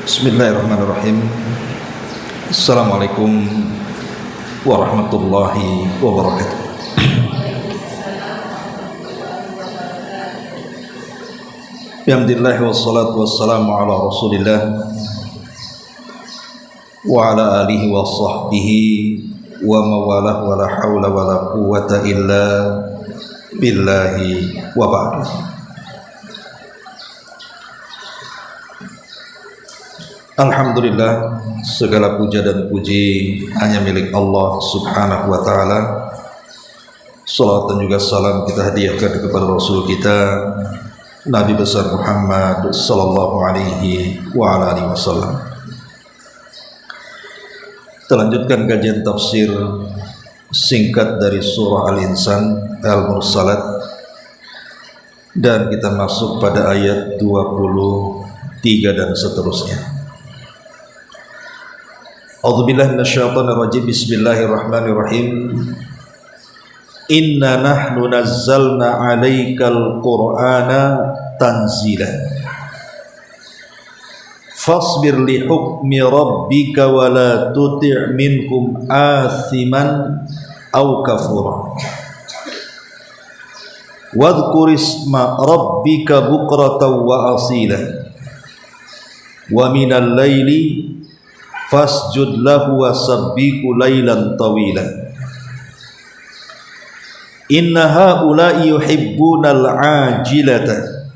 Bismillahirrahmanirrahim. Assalamualaikum warahmatullahi wabarakatuh. Alhamdulillah wassalatu wassalamu ala Rasulillah wa ala alihi wa sahbihi wa mawalah wa la hawla wa la quwwata illa billahi wa ba'du. Alhamdulillah, segala puja dan puji hanya milik Allah subhanahu wa ta'ala. Salawat dan juga salam kita hadiahkan kepada Rasul kita Nabi besar Muhammad sallallahu alaihi wa ala alihi wasallam. Kita lanjutkan kajian tafsir singkat dari surah Al-Insan Al-Mursalat, dan kita masuk pada ayat 23 dan seterusnya. A'udzubillahi minasyaitonir rajim. Bismillahirrahmanirrahim. Inna nahnu nazzalna 'alaikal qur'ana tanzila. Fasbir li hukmi rabbika wa la tuti' minhum athiman aw kafura. Wadhkur isma rabbika bukratan wa asila. Wa minal laili fasjud lahu wasabbihu laylan tawila. Inna haula'i yuhibbunal ajilata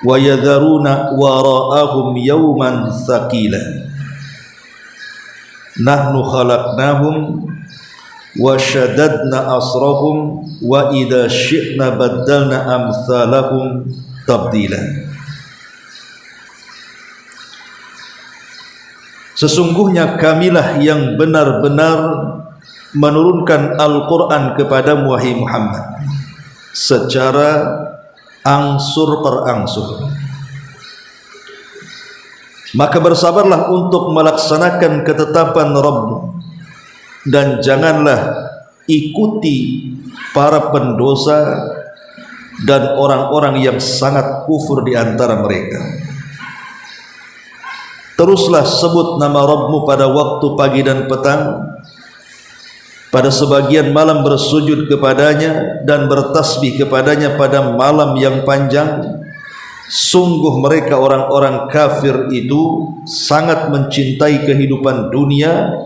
wa yadharuna wara'ahum yawman thaqila. Nahnu khalaqnahum wa shaddadna asrahum wa idha syi'na baddalna amthalahum tabdila. Sesungguhnya kamilah yang benar-benar menurunkan Al-Quran kepada wahai Muhammad secara angsur per angsur. Maka bersabarlah untuk melaksanakan ketetapan Rabbmu, dan janganlah ikuti para pendosa dan orang-orang yang sangat kufur di antara mereka. Teruslah sebut nama Rabbmu pada waktu pagi dan petang, pada sebagian malam bersujud kepadanya dan bertasbih kepadanya pada malam yang panjang. Sungguh mereka orang-orang kafir itu sangat mencintai kehidupan dunia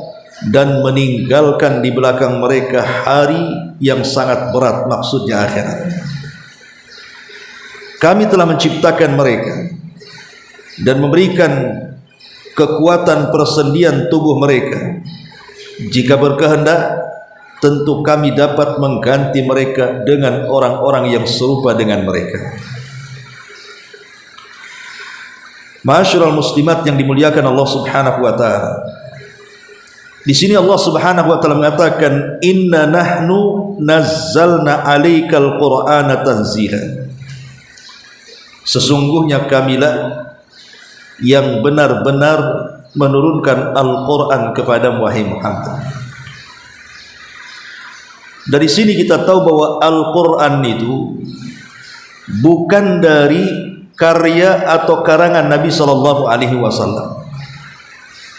dan meninggalkan di belakang mereka hari yang sangat berat, maksudnya akhirat. Kami telah menciptakan mereka dan memberikan kekuatan persendian tubuh mereka. Jika berkehendak, tentu kami dapat mengganti mereka dengan orang-orang yang serupa dengan mereka. Ma'asyiral muslimat yang dimuliakan Allah Subhanahu wa taala. Di sini Allah Subhanahu wa taala mengatakan, "Inna nahnu nazzalna 'alaikal qur'ana tanzila." Sesungguhnya kamilah yang benar-benar menurunkan Al-Quran kepada wahai Muhammad. Dari sini kita tahu bahwa Al-Quran itu bukan dari karya atau karangan Nabi SAW,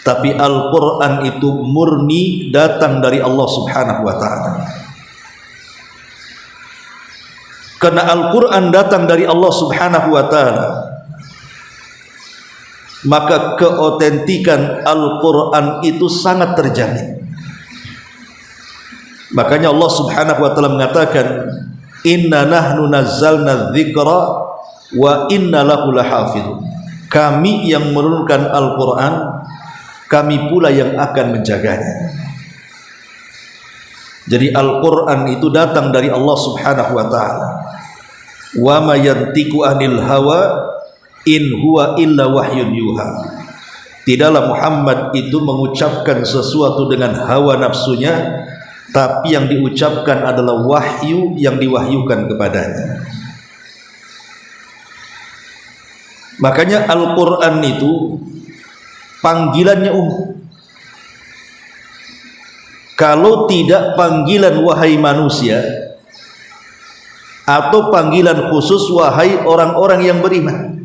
tapi Al-Quran itu murni datang dari Allah Subhanahu wa ta'ala. Karena Al-Quran datang dari Allah Subhanahu wa ta'ala, maka keotentikan Al-Quran itu sangat terjamin. Makanya Allah Subhanahu wa ta'ala mengatakan, "Inna nahnu nazzalna dzikra wa inna lahu lahafidun." Kami yang menurunkan Al-Quran, kami pula yang akan menjaganya. Jadi Al-Quran itu datang dari Allah Subhanahu wa ta'ala. Wa ma yantiqu anil hawa in huwa illa wahyun yuha. Tidaklah Muhammad itu mengucapkan sesuatu dengan hawa nafsunya, tapi yang diucapkan adalah wahyu yang diwahyukan kepadanya. Makanya Al-Quran itu panggilannya umum. Kalau tidak panggilan wahai manusia, atau panggilan khusus wahai orang-orang yang beriman.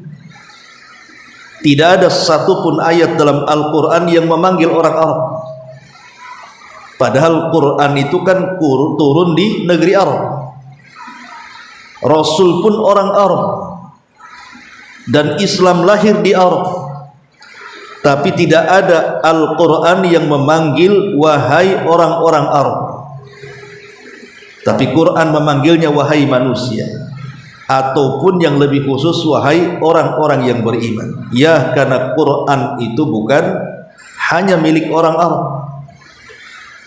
Tidak ada satupun ayat dalam Al-Quran yang memanggil orang Arab. Padahal Quran itu kan turun di negeri Arab. Rasul pun orang Arab, dan Islam lahir di Arab. Tapi tidak ada Al-Quran yang memanggil wahai orang-orang Arab. Tapi Quran memanggilnya wahai manusia, ataupun yang lebih khusus wahai orang-orang yang beriman. Ya, karena Quran itu bukan hanya milik orang Arab,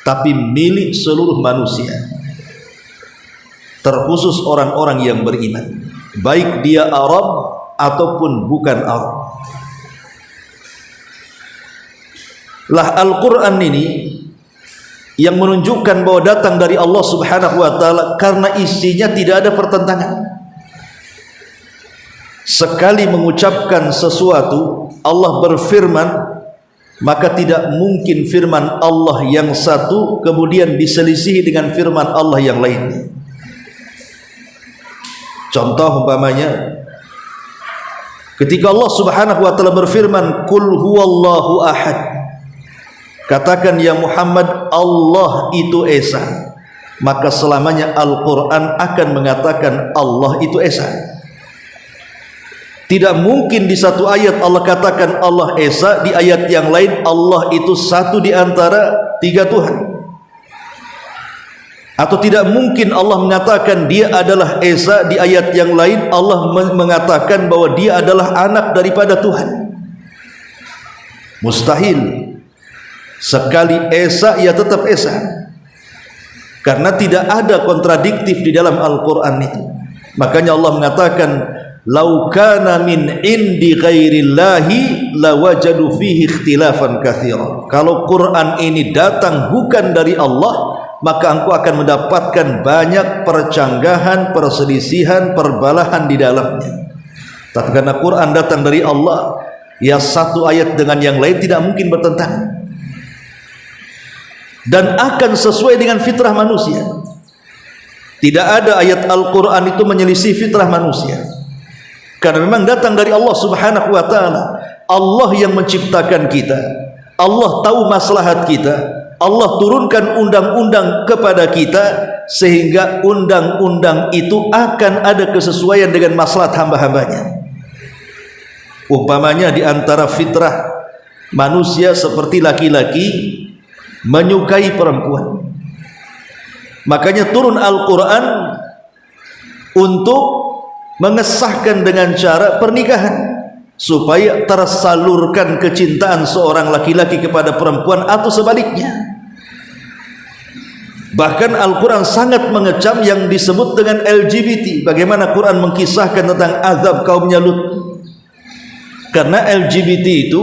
tapi milik seluruh manusia, terkhusus orang-orang yang beriman, baik dia Arab ataupun bukan Arab. Lah Al-Quran ini yang menunjukkan bahwa datang dari Allah Subhanahu wa ta'ala, karena isinya tidak ada pertentangan. Sekali mengucapkan sesuatu, Allah berfirman, maka tidak mungkin firman Allah yang satu kemudian diselisihi dengan firman Allah yang lain. Contoh umpamanya, ketika Allah Subhanahu wa ta'ala berfirman, "Qul huwallahu ahad." Katakan ya Muhammad, Allah itu Esa. Maka selamanya Al-Quran akan mengatakan Allah itu Esa. Tidak mungkin di satu ayat Allah katakan Allah Esa, di ayat yang lain Allah itu satu di antara tiga Tuhan. Atau tidak mungkin Allah mengatakan dia adalah Esa, di ayat yang lain Allah mengatakan bahwa dia adalah anak daripada Tuhan. Mustahil. Sekali Esa, ya tetap Esa, karena tidak ada kontradiktif di dalam Al-Quran itu. Makanya Allah mengatakan, "Lau kana min indi ghairillahi lawajadu fihi ikhtilafan katsira." Kalau Quran ini datang bukan dari Allah, maka engkau akan mendapatkan banyak percanggahan, perselisihan, perbalahan di dalamnya. Tapi karena Quran datang dari Allah, ya satu ayat dengan yang lain tidak mungkin bertentangan, dan akan sesuai dengan fitrah manusia. Tidak ada ayat Al-Quran itu menyelisih fitrah manusia, karena memang datang dari Allah Subhanahu wa ta'ala. Allah yang menciptakan kita, Allah tahu maslahat kita, Allah turunkan undang-undang kepada kita, sehingga undang-undang itu akan ada kesesuaian dengan maslahat hamba-hambanya. Umpamanya di antara fitrah manusia seperti laki-laki menyukai perempuan, makanya turun Al-Quran untuk mengesahkan dengan cara pernikahan, supaya tersalurkan kecintaan seorang laki-laki kepada perempuan atau sebaliknya. Bahkan Al-Quran sangat mengecam yang disebut dengan LGBT. Bagaimana Quran mengkisahkan tentang azab kaumnya Lut, karena LGBT itu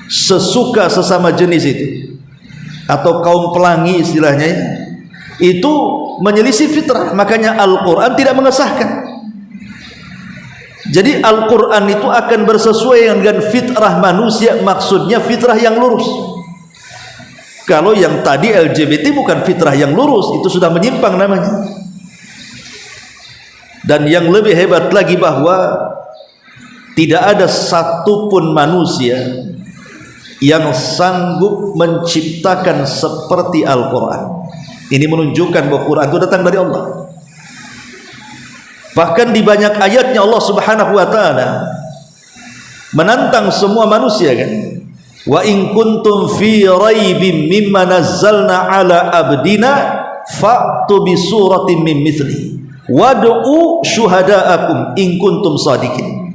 sesuka sesama jenis itu, atau kaum pelangi istilahnya, itu menyelisih fitrah. Makanya Al-Quran tidak mengesahkan. Jadi Al-Quran itu akan bersesuaian dengan fitrah manusia, maksudnya fitrah yang lurus. Kalau yang tadi LGBT bukan fitrah yang lurus, itu sudah menyimpang namanya. Dan yang lebih hebat lagi bahwa tidak ada satupun manusia yang sanggup menciptakan seperti Al-Quran. Ini menunjukkan bahwa Quran itu datang dari Allah. Bahkan di banyak ayatnya Allah Subhanahu wa ta'ala menantang semua manusia, kan? Wa in kuntum fi raibim mimma nazzalna ala abdina fa'tu bi suratin min mithli wad'u syuhada'akum in kuntum sadiqin.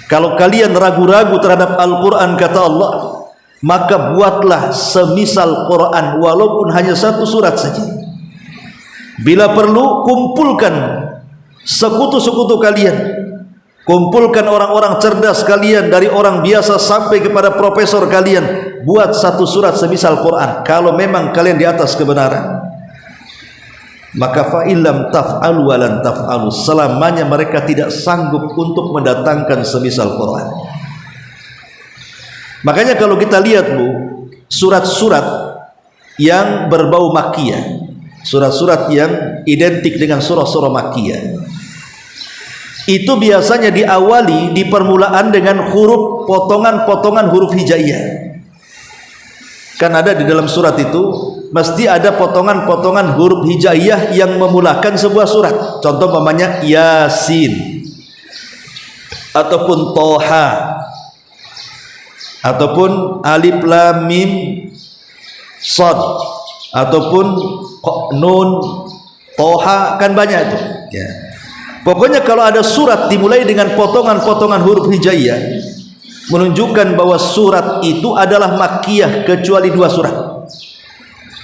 Kalau kalian ragu-ragu terhadap Al-Quran, kata Allah, maka buatlah semisal Quran, walaupun hanya satu surat saja. Bila perlu, kumpulkan sekutu-sekutu kalian, kumpulkan orang-orang cerdas kalian, dari orang biasa sampai kepada profesor kalian, buat satu surat semisal Quran, kalau memang kalian di atas kebenaran. Maka fa'illam taf'alu walan taf'alu, selamanya mereka tidak sanggup untuk mendatangkan semisal Quran. Makanya kalau kita lihat, Bu, surat-surat yang berbau makkiyah, surat-surat yang identik dengan surah-surah makkiyah, itu biasanya diawali di permulaan dengan huruf potongan-potongan huruf hijaiyah. Kan ada di dalam surat itu mesti ada potongan-potongan huruf hijaiyah yang memulakan sebuah surat. Contoh umpamanya Yasin, ataupun Toha, ataupun Alif Lam Mim Shad, ataupun Nun Toha, kan banyak itu ya. Pokoknya kalau ada surat dimulai dengan potongan-potongan huruf hijaiyah, menunjukkan bahwa surat itu adalah makkiyah, kecuali dua surat,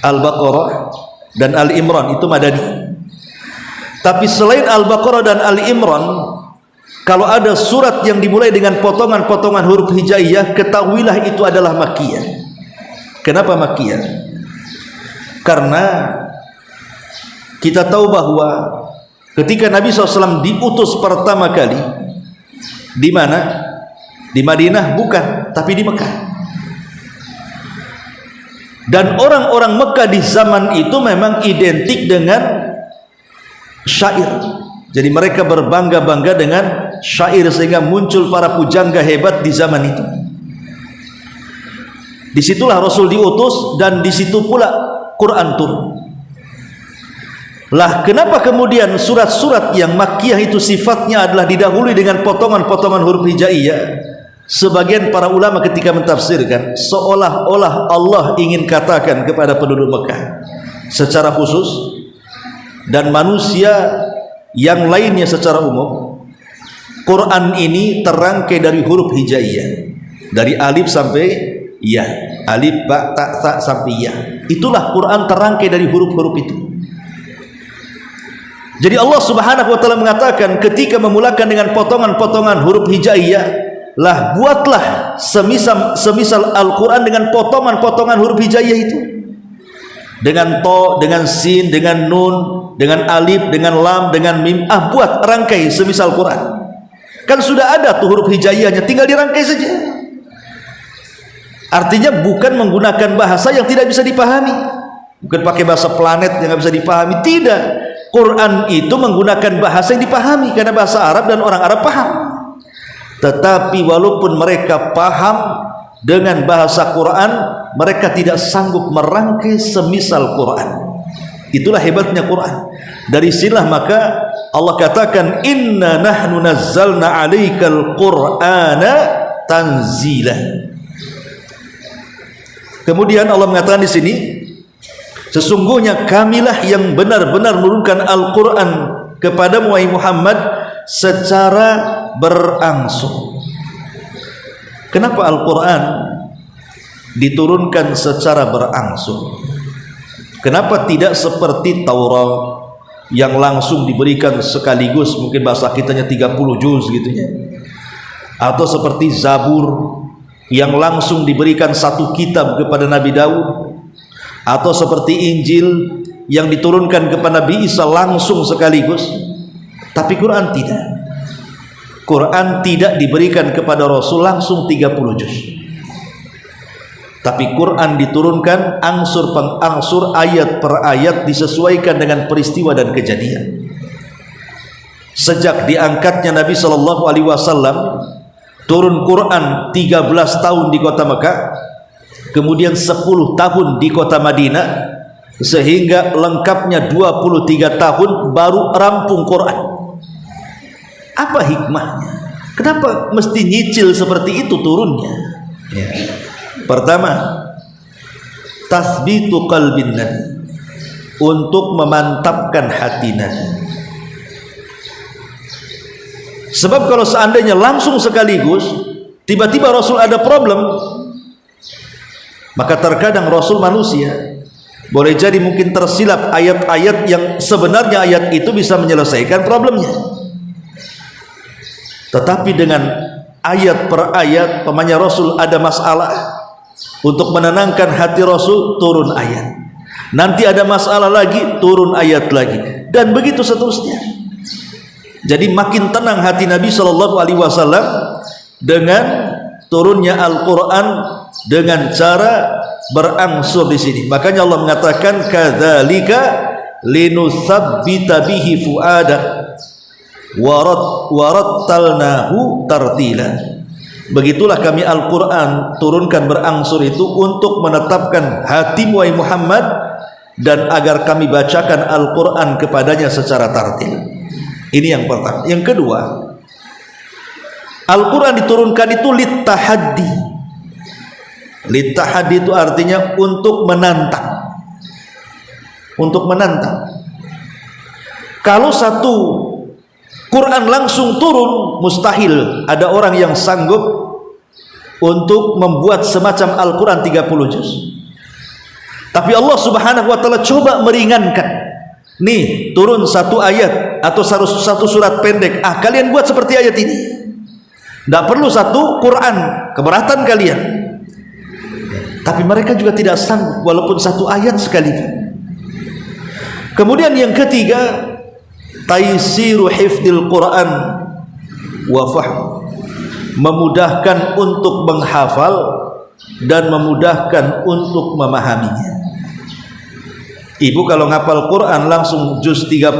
Al-Baqarah dan Al-Imran, itu madani. Tapi selain Al-Baqarah dan Al-Imran, kalau ada surat yang dimulai dengan potongan-potongan huruf hijaiyah, ketahuilah itu adalah makkiyah. Kenapa makkiyah? Karena kita tahu bahwa ketika Nabi SAW diutus pertama kali, di mana? Di Madinah bukan, tapi di Mekah. Dan orang-orang Mekah di zaman itu memang identik dengan syair. Jadi mereka berbangga-bangga dengan syair, sehingga muncul para pujangga hebat di zaman itu. Disitulah Rasul diutus, dan disitu pula Quran turun. Lah kenapa kemudian surat-surat yang makkiyah itu sifatnya adalah didahului dengan potongan-potongan huruf hijaiyah? Sebagian para ulama ketika mentafsirkan, seolah-olah Allah ingin katakan kepada penduduk Mekah secara khusus, dan manusia yang lainnya secara umum, Quran ini terangkai dari huruf hijaiyah, dari alif sampai ya, alif, ba, ta, sa sampai ya. Itulah Quran terangkai dari huruf-huruf itu. Jadi Allah Subhanahu wa taala mengatakan ketika memulakan dengan potongan-potongan huruf hijaiyah, lah buatlah semisal Al-Quran dengan potongan-potongan huruf hijaiyah itu, dengan to, dengan sin, dengan nun, dengan alif, dengan lam, dengan mim. Buat rangkai semisal Quran. Kan sudah ada tuh huruf hijaiyahnya, tinggal dirangkai saja. Artinya bukan menggunakan bahasa yang tidak bisa dipahami, bukan pakai bahasa planet yang nggak bisa dipahami. Tidak, Quran itu menggunakan bahasa yang dipahami, karena bahasa Arab dan orang Arab paham. Tetapi walaupun mereka paham dengan bahasa Quran, mereka tidak sanggup merangkai semisal Quran. Itulah hebatnya Quran. Dari sinilah maka Allah katakan, inna nahnu nazzalna 'alaikal qur'ana tanzila. Kemudian Allah mengatakan di sini, sesungguhnya kamilah yang benar-benar menurunkan Al-Quran kepadamu wahai Muhammad secara berangsur. Kenapa Al-Quran diturunkan secara berangsur? Kenapa tidak seperti Taurat yang langsung diberikan sekaligus, mungkin bahasa kitanya 30 juz gitu ya, atau seperti Zabur yang langsung diberikan satu kitab kepada Nabi Daud, atau seperti Injil yang diturunkan kepada Nabi Isa langsung sekaligus? Tapi Quran tidak. Quran tidak diberikan kepada Rasul langsung 30 juz, tapi Quran diturunkan angsur pengangsur, ayat per ayat, disesuaikan dengan peristiwa dan kejadian. Sejak diangkatnya Nabi SAW, turun Quran 13 tahun di kota Mekah, kemudian 10 tahun di kota Madinah, sehingga lengkapnya 23 tahun baru rampung Quran. Apa hikmahnya? Kenapa mesti nyicil seperti itu turunnya? Ya. Pertama, tasbitu qalbin Nabi, untuk memantapkan hati Nabi. Sebab kalau seandainya langsung sekaligus, tiba-tiba Rasul ada problem, maka terkadang Rasul manusia, boleh jadi mungkin tersilap ayat-ayat yang sebenarnya ayat itu bisa menyelesaikan problemnya. Tetapi dengan ayat per ayat, pamannya Rasul ada masalah, untuk menenangkan hati Rasul turun ayat, nanti ada masalah lagi turun ayat lagi, dan begitu seterusnya. Jadi makin tenang hati Nabi SAW dengan turunnya Al-Quran dengan cara berangsur di sini. Makanya Allah mengatakan, kadzalika linutsabbita bihi fuadak, warattalnahu tartila. Begitulah kami Al-Quran turunkan berangsur itu untuk menetapkan hatimu wahai Muhammad, dan agar kami bacakan Al-Quran kepadanya secara tartil. Ini yang pertama. Yang kedua, Al-Quran diturunkan itu litahaddi. Litahaddi itu artinya untuk menantang. Untuk menantang. Kalau satu Quran langsung turun, mustahil ada orang yang sanggup untuk membuat semacam Al-Quran 30 juz. Tapi Allah Subhanahu wa ta'ala coba meringankan. Nih, turun satu ayat atau satu surat pendek. Kalian buat seperti ayat ini. Tidak perlu satu Quran, keberatan kalian. Tapi mereka juga tidak sanggup walaupun satu ayat sekalipun. Kemudian yang ketiga, taisiru hifdzil Quran wa fahm, memudahkan untuk menghafal dan memudahkan untuk memahaminya. Ibu kalau ngapal Quran langsung juz 30,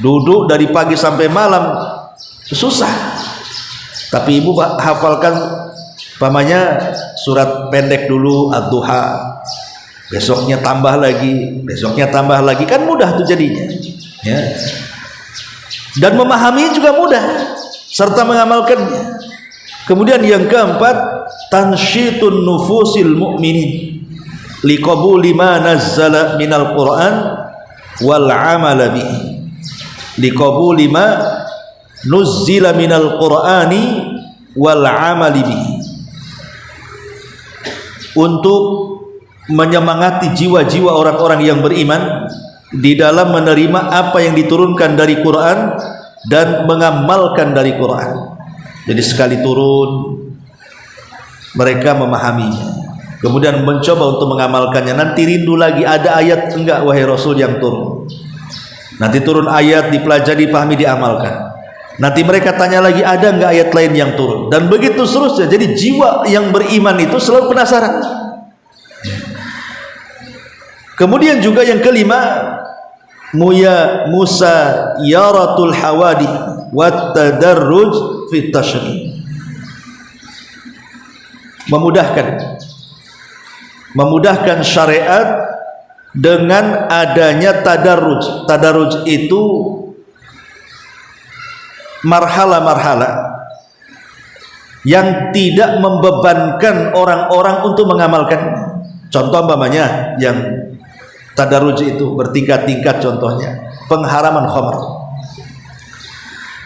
duduk dari pagi sampai malam susah. Tapi ibu hafalkan pamannya surat pendek dulu, Ad-Duha, besoknya tambah lagi, besoknya tambah lagi, kan mudah tuh jadinya ya. Dan memahami juga mudah serta mengamalkannya. Kemudian yang keempat, tansyitun nufusil mu'minin liqabuli ma nazzala minal Qur'an wal amala bihi, liqabuli ma nuzzila minal Qur'ani wal amali bihi, untuk menyemangati jiwa-jiwa orang-orang yang beriman di dalam menerima apa yang diturunkan dari Quran dan mengamalkan dari Quran. Jadi sekali turun mereka memahaminya, kemudian mencoba untuk mengamalkannya. Nanti rindu lagi, ada ayat enggak wahai Rasul yang turun? Nanti turun ayat, dipelajari, dipahami, diamalkan. Nanti mereka tanya lagi, ada enggak ayat lain yang turun? Dan begitu seterusnya. Jadi jiwa yang beriman itu selalu penasaran. Kemudian juga yang kelima, musayaratul hawadith wat tadarruj fit tashri', memudahkan syariat dengan adanya tadarruj. Tadarruj itu marhala-marhala yang tidak membebankan orang-orang untuk mengamalkan. Contoh umpamanya yang tadarruj itu bertingkat-tingkat, contohnya pengharaman khamr.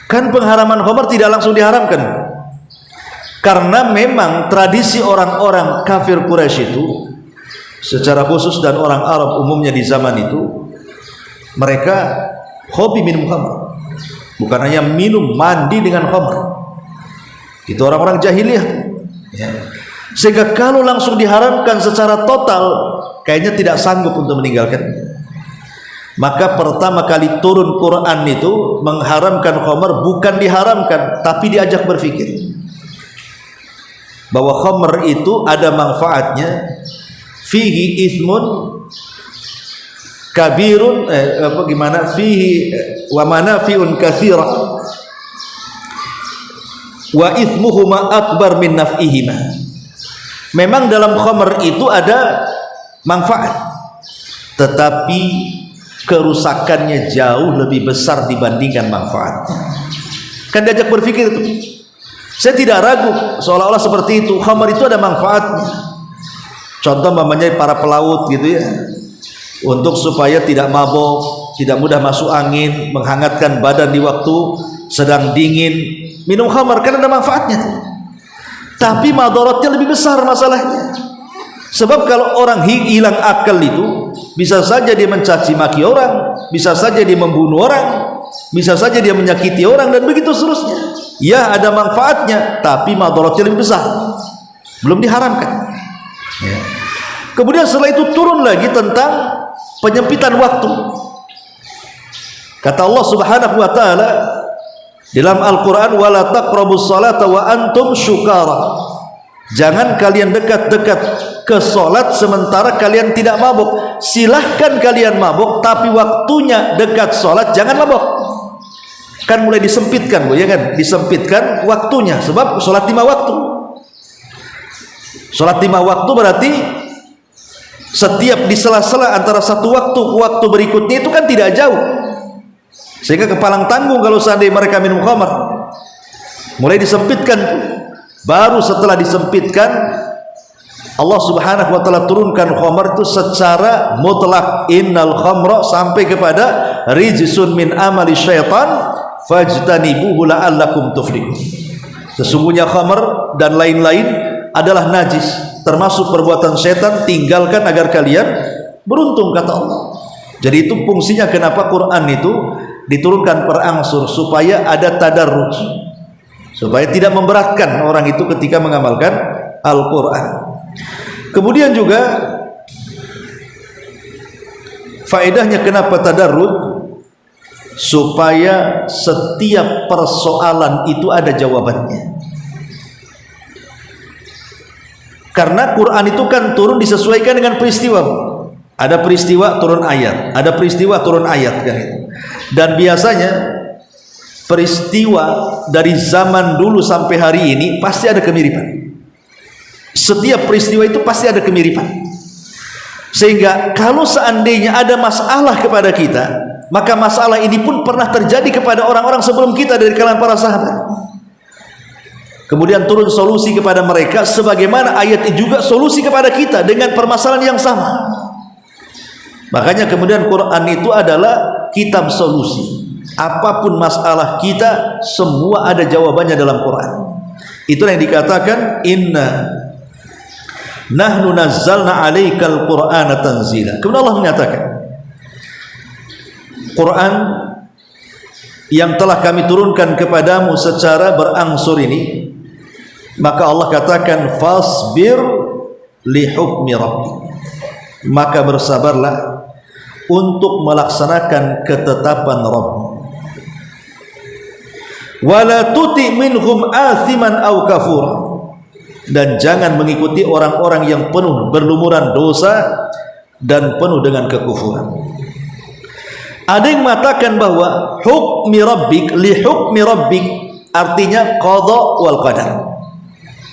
Kan pengharaman khamr tidak langsung diharamkan, karena memang tradisi orang-orang kafir Quraisy itu secara khusus, dan orang Arab umumnya di zaman itu, mereka hobi minum khamr. Bukan hanya minum, mandi dengan khamr. Itu orang-orang jahiliyah ya. Sehingga kalau langsung diharamkan secara total, kayaknya tidak sanggup untuk meninggalkan. Maka pertama kali turun Quran itu mengharamkan khamr, bukan diharamkan, tapi diajak berpikir bahwa khamr itu ada manfaatnya. Fihi ithmun kabirun, fihi wa manafi'un katsira wa ithmuhuma akbar min naf'ihima. Memang dalam khamr itu ada manfaat, tetapi kerusakannya jauh lebih besar dibandingkan manfaatnya. Kan diajak berpikir itu. Saya tidak ragu, seolah-olah seperti itu. Khamr itu ada manfaatnya. Contoh namanya para pelaut gitu ya, untuk supaya tidak mabok, tidak mudah masuk angin, menghangatkan badan di waktu sedang dingin, minum khamr kan ada manfaatnya. Tapi madaratnya lebih besar masalahnya. Sebab kalau orang hilang akal itu, bisa saja dia mencaci maki orang, bisa saja dia membunuh orang, bisa saja dia menyakiti orang, dan begitu seterusnya. Ya, ada manfaatnya, tapi madaratnya lebih besar, belum diharamkan ya. Kemudian setelah itu turun lagi tentang penyempitan waktu. Kata Allah Subhanahu wa ta'ala dalam Al-Quran, wala taqrabus salata wa antum syukara, jangan kalian dekat-dekat ke salat sementara kalian tidak mabuk. Silahkan kalian mabuk, tapi waktunya dekat salat jangan mabuk. kan mulai disempitkan, Bu, ya kan? Disempitkan waktunya, sebab sholat 5 waktu. Sholat 5 waktu berarti setiap di sela-sela antara satu waktu ke waktu berikutnya itu kan tidak jauh, sehingga kepalang tanggung kalau seandainya mereka minum khamar. Mulai disempitkan. Baru setelah disempitkan, Allah Subhanahu wa taala turunkan khamar itu secara mutlak, innal khamra, sampai kepada rijsun min amali syaitan fajtanibuhu la'allakum tuflihun. Sesungguhnya khamar dan lain-lain adalah najis, termasuk perbuatan setan, tinggalkan agar kalian beruntung, kata Allah. Jadi itu fungsinya kenapa Quran itu diturunkan berangsur, supaya ada tadarruj, supaya tidak memberatkan orang itu ketika mengamalkan Al-Quran. Kemudian juga faedahnya kenapa tadarruj, supaya setiap persoalan itu ada jawabannya. Karena Quran itu kan turun disesuaikan dengan peristiwa. Ada peristiwa turun ayat, ada peristiwa turun ayat, kan itu. Dan biasanya peristiwa dari zaman dulu sampai hari ini pasti ada kemiripan. Setiap peristiwa itu pasti ada kemiripan. Sehingga kalau seandainya ada masalah kepada kita, maka masalah ini pun pernah terjadi kepada orang-orang sebelum kita dari kalangan para sahabat. Kemudian turun solusi kepada mereka, sebagaimana ayat ini juga solusi kepada kita dengan permasalahan yang sama. Makanya kemudian Quran itu adalah kitab solusi. Apapun masalah kita, semua ada jawabannya dalam Quran. Itulah yang dikatakan inna nahnu nazzalna 'alaikal qur'ana tanzila. Kemudian Allah menyatakan, Quran yang telah kami turunkan kepadamu secara berangsur ini, maka Allah katakan fasbir li hukmi rabbik, maka bersabarlah untuk melaksanakan ketetapan Rabb. Wala tuti minhum athiman aw kafura, dan jangan mengikuti orang-orang yang penuh berlumuran dosa dan penuh dengan kekufuran. Ada yang mengatakan bahwa hukmi rabbik li hukmi rabbik artinya qada wal qadar.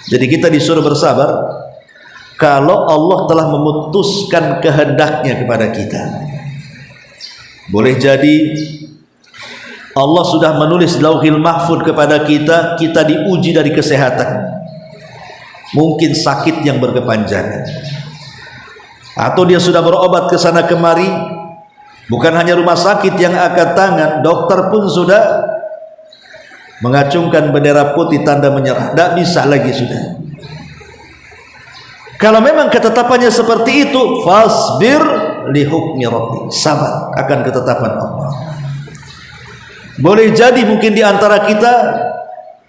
Jadi kita disuruh bersabar kalau Allah telah memutuskan kehendaknya kepada kita. Boleh jadi Allah sudah menulis lauhil mahfud kepada kita, kita diuji dari kesehatan, mungkin sakit yang berkepanjangan, atau dia sudah berobat ke sana kemari, bukan hanya rumah sakit yang angkat tangan, dokter pun sudah mengacungkan bendera putih tanda menyerah, tidak bisa lagi sudah. Kalau memang ketetapannya seperti itu, fasbir li hukmi rabbik, sabar akan ketetapan Allah. Boleh jadi mungkin di antara kita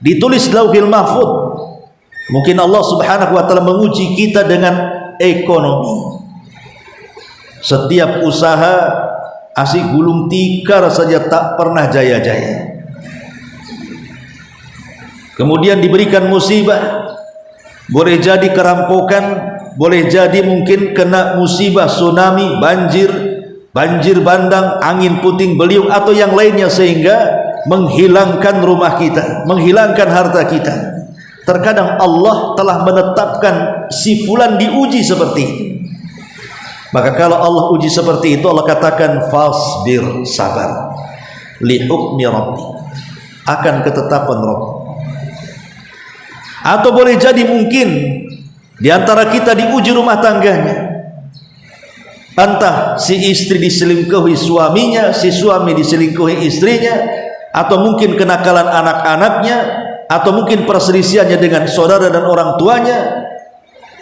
ditulis lauhil mahfud, mungkin Allah Subhanahu wa taala menguji kita dengan ekonomi. Setiap usaha asik gulung tikar saja tak pernah jaya-jaya. Kemudian diberikan musibah, boleh jadi kerampokan, boleh jadi mungkin kena musibah tsunami, banjir bandang, angin puting beliung atau yang lainnya, sehingga menghilangkan rumah kita, menghilangkan harta kita. Terkadang Allah telah menetapkan si fulan diuji seperti itu. Maka kalau Allah uji seperti itu, Allah katakan fasbir, sabar li hukmi rabbi, akan ketetapan Rabb. Atau boleh jadi mungkin di antara kita diuji rumah tangganya, entah si istri diselingkuhi suaminya, si suami diselingkuhi istrinya, atau mungkin kenakalan anak-anaknya, atau mungkin perselisihannya dengan saudara dan orang tuanya.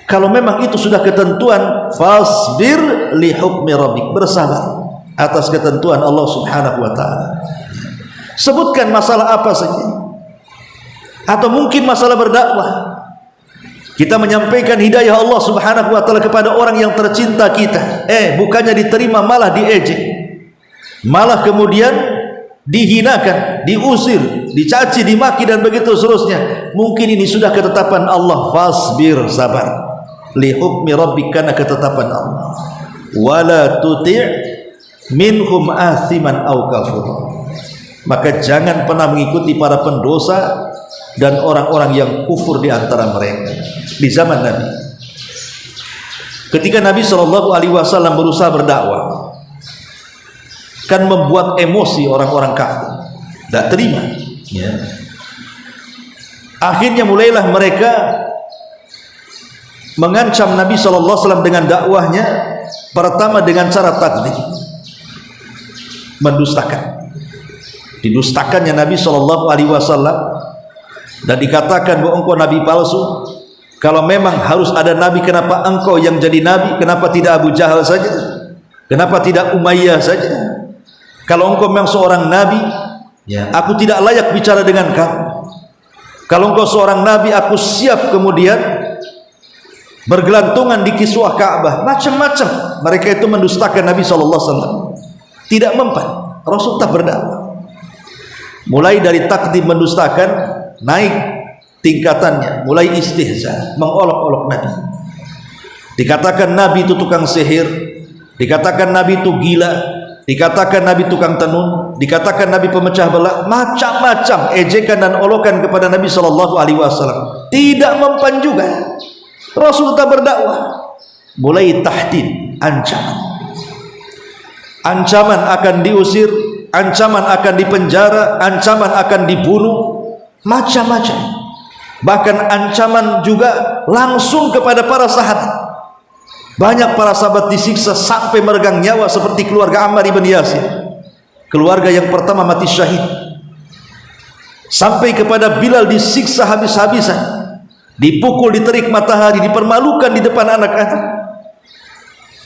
Kalau memang itu sudah ketentuan, fasbir li hukmi rabbik, bersabar atas ketentuan Allah Subhanahu wa taala. Sebutkan masalah apa saja, atau mungkin masalah berdakwah, kita menyampaikan hidayah Allah Subhanahu wa taala kepada orang yang tercinta kita, bukannya diterima malah diejek, malah kemudian dihinakan, diusir, dicaci, dimaki dan begitu seterusnya. Mungkin ini sudah ketetapan Allah, fasbir, sabar li hukmi rabbik, karena ketetapan Allah. Wala tuti' minhum athiman aw kafura, maka jangan pernah mengikuti para pendosa dan orang-orang yang kufur di antara mereka. Di zaman Nabi, ketika Nabi SAW berusaha berdakwah, kan membuat emosi orang-orang kafir, tidak terima, ya. Akhirnya mulailah mereka mengancam Nabi SAW dengan dakwahnya. Pertama dengan cara takdzib, mendustakan. Didustakannya Nabi SAW dan dikatakan bahwa engkau nabi palsu. Kalau memang harus ada nabi, kenapa engkau yang jadi nabi? Kenapa tidak Abu Jahal saja? Kenapa tidak Umayyah saja? Kalau engkau memang seorang nabi, ya, aku tidak layak bicara dengan kamu. Kalau engkau seorang nabi, aku siap kemudian bergelantungan di kiswah Ka'bah. Macam-macam mereka itu mendustakan Nabi SAW. Tidak mempan, Rasul tak berdakwah. Mulai dari takdim mendustakan, naik tingkatannya, mulai istihza, mengolok-olok Nabi. Dikatakan Nabi itu tukang sihir, dikatakan Nabi itu gila, dikatakan Nabi tukang tenun, dikatakan Nabi pemecah belah, macam-macam ejekan dan olokan kepada Nabi SAW. Tidak mempan juga. Rasul tak berdakwah. Mulai tahdid, ancaman. Ancaman akan diusir, ancaman akan dipenjara, ancaman akan dibunuh, macam-macam. Bahkan ancaman juga langsung kepada para sahabat. Banyak para sahabat disiksa sampai meregang nyawa, seperti keluarga Ammar ibn Yasir, keluarga yang pertama mati syahid. Sampai kepada Bilal disiksa habis-habisan, dipukul di terik matahari, dipermalukan di depan anak-anak.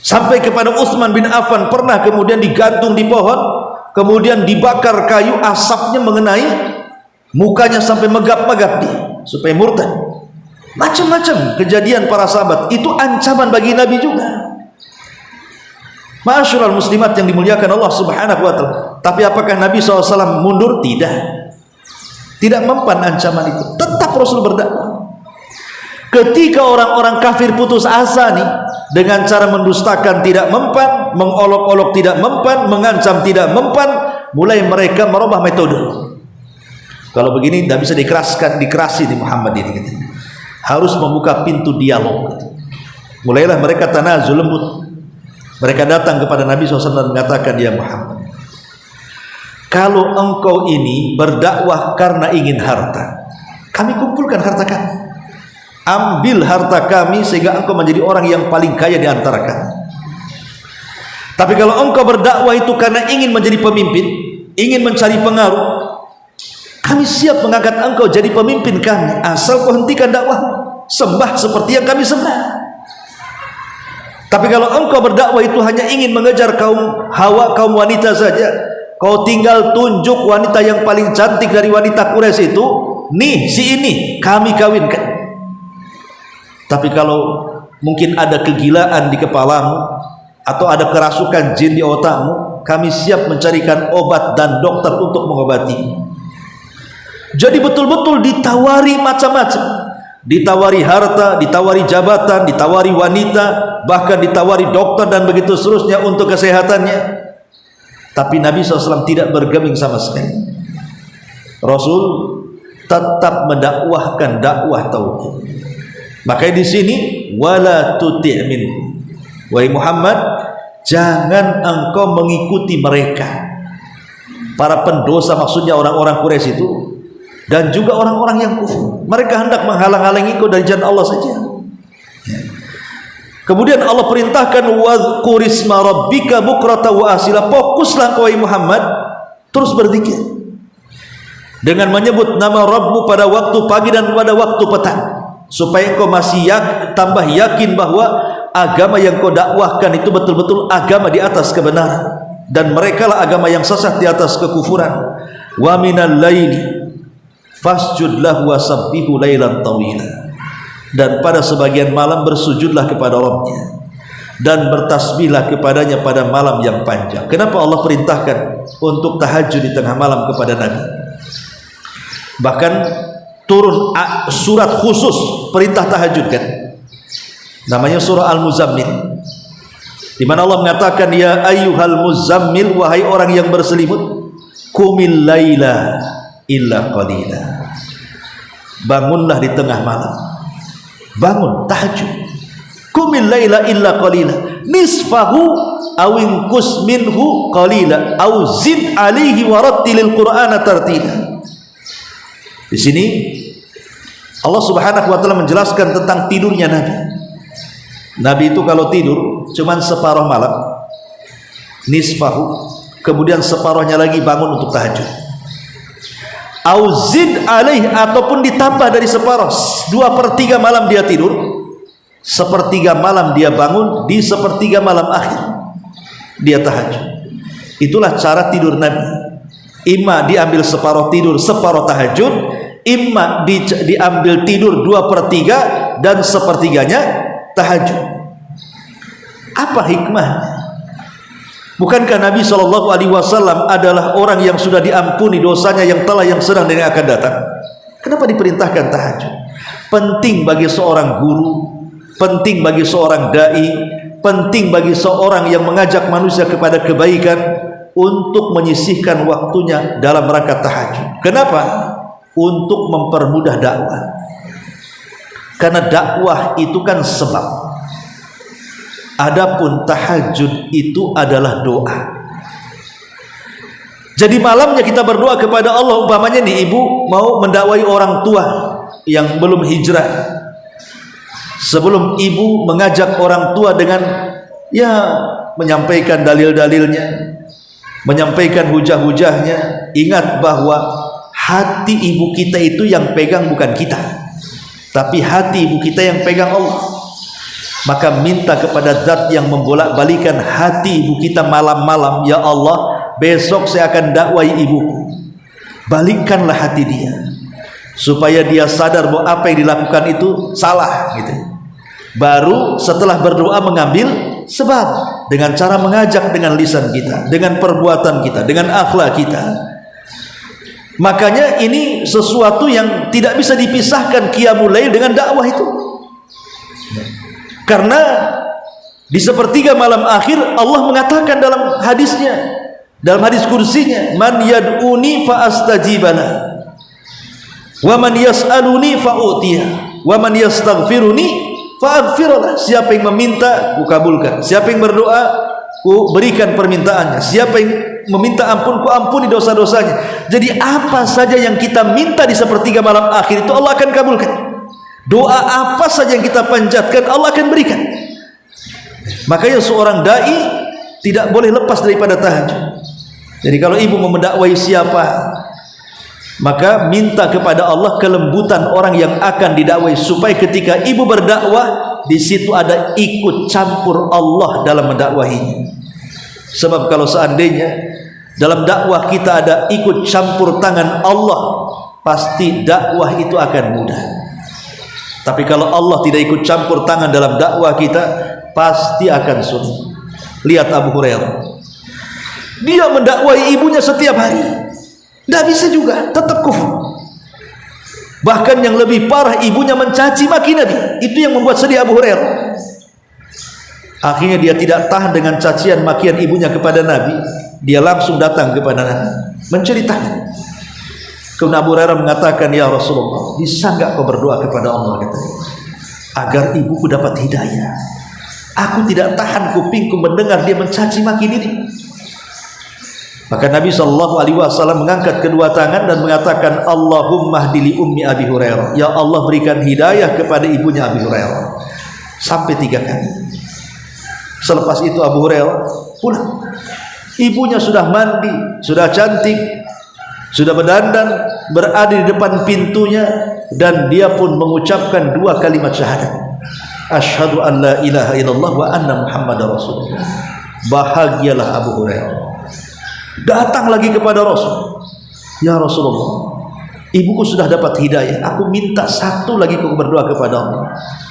Sampai kepada Utsman bin Affan pernah kemudian digantung di pohon, kemudian dibakar kayu, asapnya mengenai mukanya sampai megap-megap dia supaya murtad. Macam-macam kejadian para sahabat. Itu ancaman bagi Nabi juga. Ma'asyiral muslimat yang dimuliakan Allah Subhanahu wa taala. Tapi apakah Nabi SAW mundur? Tidak. Tidak mempan ancaman itu. Tetap Rasul berdakwah. Ketika orang-orang kafir putus asa nih, dengan cara mendustakan tidak mempan, mengolok-olok tidak mempan, mengancam tidak mempan, mulai mereka merubah metode. Kalau begini tidak bisa dikerasi di Muhammad ini gitu. Harus membuka pintu dialog gitu. Mulailah mereka tanazul lembut. Mereka datang kepada Nabi SAW dan mengatakan, ya Muhammad, kalau engkau ini berdakwah karena ingin harta, kami kumpulkan harta kami. Ambil harta kami sehingga engkau menjadi orang yang paling kaya di antara kami. Tapi kalau engkau berdakwah itu karena ingin menjadi pemimpin, ingin mencari pengaruh, kami siap mengangkat engkau jadi pemimpin kami, asal kau hentikan dakwah, sembah seperti yang kami sembah. Tapi kalau engkau berdakwah itu hanya ingin mengejar kaum hawa, kaum wanita saja, kau tinggal tunjuk wanita yang paling cantik dari wanita Quraisy itu, nih si ini kami kawinkan. Tapi kalau mungkin ada kegilaan di kepalamu atau ada kerasukan jin di otakmu, kami siap mencarikan obat dan dokter untuk mengobati. Jadi betul-betul ditawari macam-macam. Ditawari harta, ditawari jabatan, ditawari wanita, bahkan ditawari dokter dan begitu seterusnya untuk kesehatannya. Tapi Nabi SAW tidak bergeming sama sekali. Rasul tetap mendakwahkan dakwah tauhid. Makanya di sini wala tuti' minhum. Wahai Muhammad, jangan engkau mengikuti mereka. Para pendosa, maksudnya orang-orang Quraisy itu, dan juga orang-orang yang kufur. Mereka hendak menghalang-halangi kau dari jalan Allah saja. Kemudian Allah perintahkan wadhkur isma rabbika bukrata wa asila. Fokuslah kau Muhammad, terus berzikir dengan menyebut nama Rabbmu pada waktu pagi dan pada waktu petang, supaya kau masih tambah yakin bahwa agama yang kau dakwahkan itu betul-betul agama di atas kebenaran, dan merekalah agama yang sesat di atas kekufuran. Wa minal laili fasjud lahu wasabbihu lailan tawila. Dan pada sebagian malam bersujudlah kepada Rabbnya dan bertasbihlah kepadanya pada malam yang panjang. Kenapa Allah perintahkan untuk tahajud di tengah malam kepada Nabi? Bahkan turun surat khusus perintah tahajud kan, namanya surah Al-Muzammil, di mana Allah mengatakan, ya ayyuhal muzammil, wahai orang yang berselimut, qumil laila illa qalila. Bangunlah di tengah malam, bangun tahajud. Qumil laila illa qalila nisfahu aw inqus minhu qalila aw zid alaihi warattilil qur'ana tartila. Di sini Allah Subhanahu wa taala menjelaskan tentang tidurnya Nabi. Nabi itu kalau tidur cuman separuh malam, nisfahu, kemudian separuhnya lagi bangun untuk tahajud. Auzid alaih, ataupun ditambah dari separuh, 2/3 malam dia tidur, 1/3 malam dia bangun, di 1/3 malam akhir dia tahajud. Itulah cara tidur Nabi. Imma diambil separuh tidur, separuh tahajud, imma diambil tidur 2/3 dan 1/3-nya tahajud. Apa hikmahnya? Bukankah Nabi SAW adalah orang yang sudah diampuni dosanya yang telah, yang sedang, dan yang akan datang? Kenapa diperintahkan tahajud? Penting bagi seorang guru, penting bagi seorang dai, penting bagi seorang yang mengajak manusia kepada kebaikan untuk menyisihkan waktunya dalam rangka tahajud. Kenapa? Untuk mempermudah dakwah. Karena dakwah itu kan sebab. Adapun tahajud itu adalah doa. Jadi malamnya kita berdoa kepada Allah. Umpamanya nih, ibu mau mendakwai orang tua yang belum hijrah. Sebelum ibu mengajak orang tua dengan menyampaikan dalil-dalilnya, menyampaikan hujah-hujahnya, ingat bahwa hati ibu kita itu yang pegang bukan kita, tapi hati ibu kita yang pegang Allah. Maka minta kepada zat yang membolak-balikan hati ibu kita malam-malam, ya Allah, besok saya akan dakwai ibuku, balikkanlah hati dia supaya dia sadar bahwa apa yang dilakukan itu salah gitu. Baru setelah berdoa mengambil sebab dengan cara mengajak dengan lisan kita, dengan perbuatan kita, dengan akhlak kita. Makanya ini sesuatu yang tidak bisa dipisahkan qiyamul lail dengan dakwah itu. Karena di 1/3 malam akhir Allah mengatakan dalam hadisnya, dalam hadis kursinya, man yad'uni fa astajibana wa man yas'aluni fa utiya wa man yastaghfiruni fa aghfirlah. Siapa yang meminta, ku kabulkan. Siapa yang berdoa, ku berikan permintaannya. Siapa yang meminta ampun, ku ampuni dosa-dosanya. Jadi apa saja yang kita minta di 1/3 malam akhir itu Allah akan kabulkan. Doa apa saja yang kita panjatkan Allah akan berikan. Makanya seorang dai tidak boleh lepas daripada tahajud. Jadi kalau ibu mau mendakwai siapa, maka minta kepada Allah kelembutan orang yang akan didakwai, supaya ketika ibu berdakwah di situ ada ikut campur Allah dalam mendakwahinya. Sebab kalau seandainya dalam dakwah kita ada ikut campur tangan Allah, pasti dakwah itu akan mudah. Tapi kalau Allah tidak ikut campur tangan dalam dakwah kita, pasti akan sulit. Lihat Abu Hurairah, dia mendakwai ibunya setiap hari, tidak bisa juga, tetap kufur. Bahkan yang lebih parah, ibunya mencaci maki Nabi. Itu yang membuat sedih Abu Hurairah. Akhirnya dia tidak tahan dengan cacian makian ibunya kepada Nabi, dia langsung datang kepada Nabi menceritakan. Kemudian Abu Hurairah mengatakan, ya Rasulullah, bisa enggak kau berdoa kepada Allah, katanya, agar ibuku dapat hidayah. Aku tidak tahan kupingku mendengar dia mencaci maki diri. Maka Nabi SAW mengangkat kedua tangan dan mengatakan, Allahumma hdili ummi Abi Hurairah, ya Allah berikan hidayah kepada ibunya Abi Hurairah, sampai 3 kali. Selepas itu Abu Hurairah pulang. Ibunya sudah mandi, sudah cantik, sudah berdandan, berada di depan pintunya, dan dia pun mengucapkan 2 kalimat syahadat, asyhadu an la ilaha illallah wa anna muhammadar rasulullah. Bahagialah Abu Hurairah. Datang lagi kepada Rasul, ya Rasulullah, ibuku sudah dapat hidayah, aku minta satu lagi kau berdoa kepada Allah.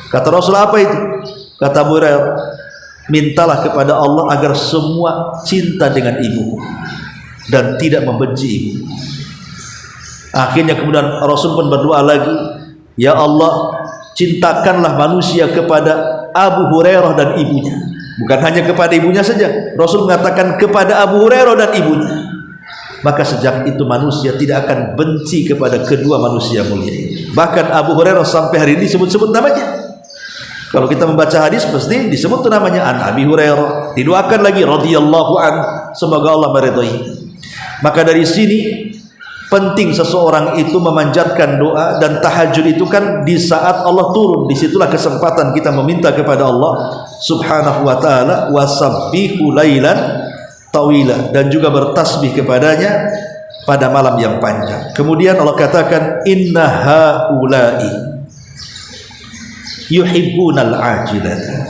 Kata Rasul, apa itu? Kata Abu Hurairah, mintalah kepada Allah agar semua cinta dengan ibuku dan tidak membenci ibu. Akhirnya kemudian Rasul pun berdoa lagi, ya Allah, cintakanlah manusia kepada Abu Hurairah dan ibunya. Bukan hanya kepada ibunya saja, Rasul mengatakan kepada Abu Hurairah dan ibunya. maka sejak itu manusia tidak akan benci kepada kedua manusia mulia ini. Bahkan Abu Hurairah sampai hari ini disebut-sebut namanya. Kalau kita membaca hadis pasti disebut namanya, an Abi Hurairah, didoakan lagi radhiyallahu an, semoga Allah meridhai. Maka dari sini penting seseorang itu memanjatkan doa, dan tahajud itu kan di saat Allah turun, disitulah kesempatan kita meminta kepada Allah subhanahu wa ta'ala, wasabbihu lailan tawila, dan juga bertasbih kepadanya pada malam yang panjang. Kemudian Allah katakan, inna haula'i yuhibbunal ajilata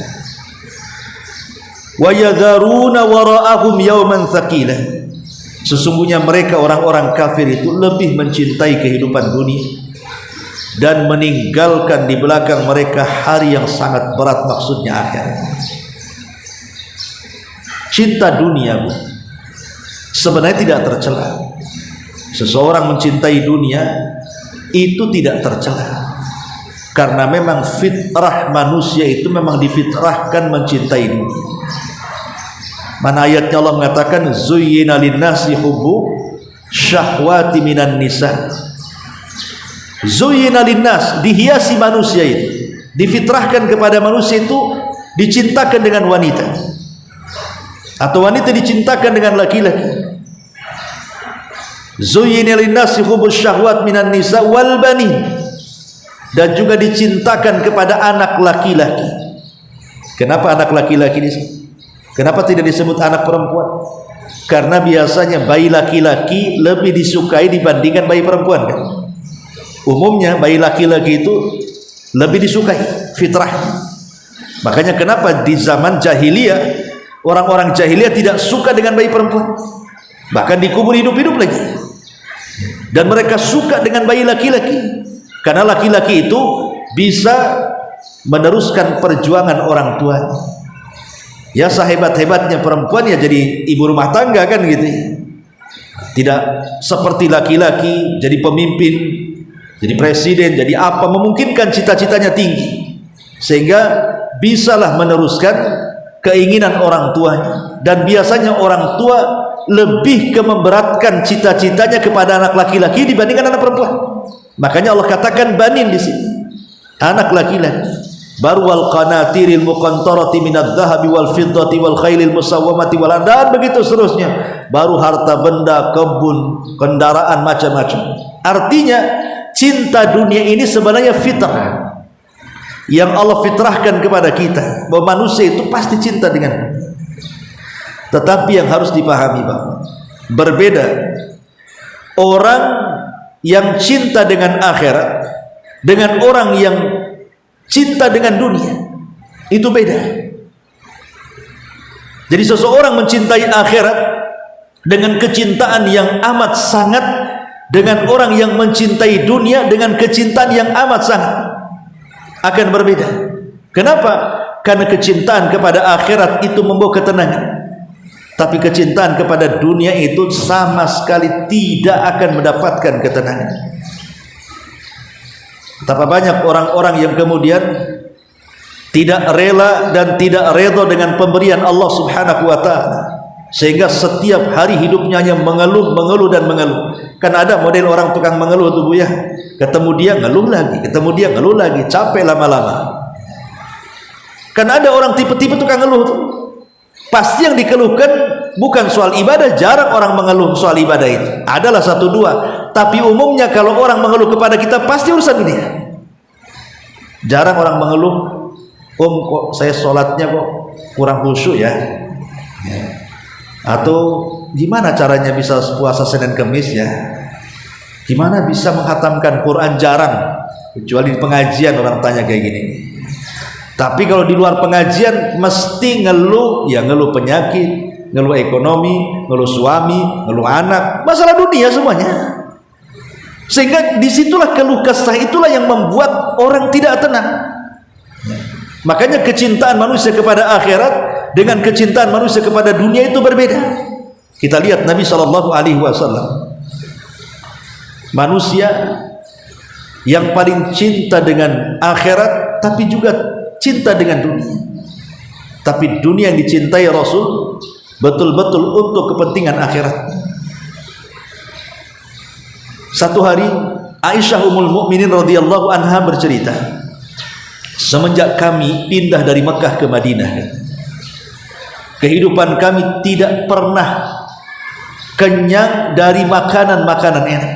wa yadharuna wara'ahum yawman thaqila. Sesungguhnya mereka orang-orang kafir itu lebih mencintai kehidupan dunia dan meninggalkan di belakang mereka hari yang sangat berat, maksudnya akhirat. Cinta dunia sebenarnya tidak tercela. Seseorang mencintai dunia itu tidak tercela, karena memang fitrah manusia itu memang difitrahkan mencintai dunia. Mana ayatnya Allah mengatakan, zuyyina linnasi hubbu syahwati minan nisa. Zuyyina linnas, dihiasi manusia itu, difitrahkan kepada manusia itu dicintakan dengan wanita, atau wanita dicintakan dengan laki-laki. Zuyyina linnasi hubbu syahwat minan nisa wal banin, dan juga dicintakan kepada anak laki-laki. Kenapa anak laki-laki ini? Kenapa tidak disebut anak perempuan? Karena biasanya bayi laki-laki lebih disukai dibandingkan bayi perempuan kan? Umumnya bayi laki-laki itu lebih disukai, fitrah. Makanya kenapa di zaman jahiliyah orang-orang jahiliyah tidak suka dengan bayi perempuan, bahkan dikubur hidup-hidup lagi. Dan mereka suka dengan bayi laki-laki, karena laki-laki itu bisa meneruskan perjuangan orang tuanya. Ya, sehebat-hebatnya perempuan ya jadi ibu rumah tangga kan gitu. Tidak seperti laki-laki jadi pemimpin, jadi presiden, jadi apa, memungkinkan cita-citanya tinggi sehingga bisalah meneruskan keinginan orang tuanya. Dan biasanya orang tua lebih memberatkan cita-citanya kepada anak laki-laki dibandingkan anak perempuan. Makanya Allah katakan banin di sini, anak laki-laki. Baru wal qanatiril muqantarati minadz zahabi wal fiddati wal khailil musawwamati wal an'am, begitu seterusnya. Baru harta benda, kebun, kendaraan, macam-macam. Artinya cinta dunia ini sebenarnya fitrah yang Allah fitrahkan kepada kita, bahwa manusia itu pasti cinta dengan dunia. Tetapi yang harus dipahami bahwa berbeda orang yang cinta dengan akhirat dengan orang yang cinta dengan dunia, itu beda. Jadi seseorang mencintai akhirat dengan kecintaan yang amat sangat, dengan orang yang mencintai dunia dengan kecintaan yang amat sangat, akan berbeda. Kenapa? Karena kecintaan kepada akhirat itu membawa ketenangan, tapi kecintaan kepada dunia itu sama sekali tidak akan mendapatkan ketenangan. Betapa banyak orang-orang yang kemudian tidak rela dan tidak redha dengan pemberian Allah subhanahu wa ta'ala, sehingga setiap hari hidupnya hanya mengeluh, mengeluh dan mengeluh. Kan ada model orang tukang mengeluh tuh Bu ya, ketemu dia ngeluh lagi, ketemu dia ngeluh lagi, capek lama-lama. Kan ada orang tipe-tipe tukang ngeluh tuh, pasti yang dikeluhkan bukan soal ibadah. Jarang orang mengeluh soal ibadah itu, adalah satu dua, tapi umumnya kalau orang mengeluh kepada kita pasti urusan dunia. Jarang orang mengeluh, kok saya sholatnya kok kurang khusyuk ya, atau gimana caranya bisa puasa Senin Kemis ya, gimana bisa menghatamkan Quran. Jarang, kecuali di pengajian orang tanya kayak gini. Tapi kalau di luar pengajian mesti ngeluh, ya ngeluh penyakit, ngeluh ekonomi, ngeluh suami, ngeluh anak, masalah dunia semuanya. Sehingga disitulah keluh kesah itulah yang membuat orang tidak tenang. Makanya kecintaan manusia kepada akhirat dengan kecintaan manusia kepada dunia itu berbeda. Kita lihat Nabi SAW, manusia yang paling cinta dengan akhirat tapi juga cinta dengan dunia. Tapi dunia yang dicintai Rasul betul-betul untuk kepentingan akhirat. Satu hari Aisyah Ummul Mukminin radhiyallahu anha bercerita, semenjak kami pindah dari Mekah ke Madinah, kehidupan kami tidak pernah kenyang dari makanan-makanan enak.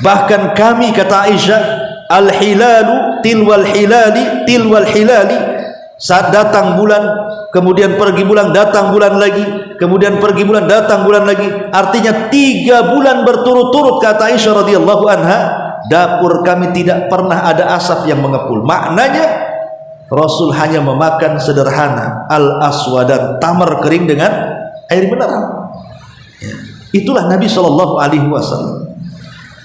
Bahkan kami, kata Aisyah, al-hilalu tilwal hilali tilwal hilali, saat datang bulan kemudian pergi bulan, datang bulan lagi, kemudian pergi bulan, datang bulan lagi, artinya 3 bulan berturut-turut, kata Aisyah radhiyallahu anha, dapur kami tidak pernah ada asap yang mengepul. Maknanya Rasul hanya memakan sederhana, al-aswadan, tamar kering dengan air mineral. Ya. Itulah Nabi SAW.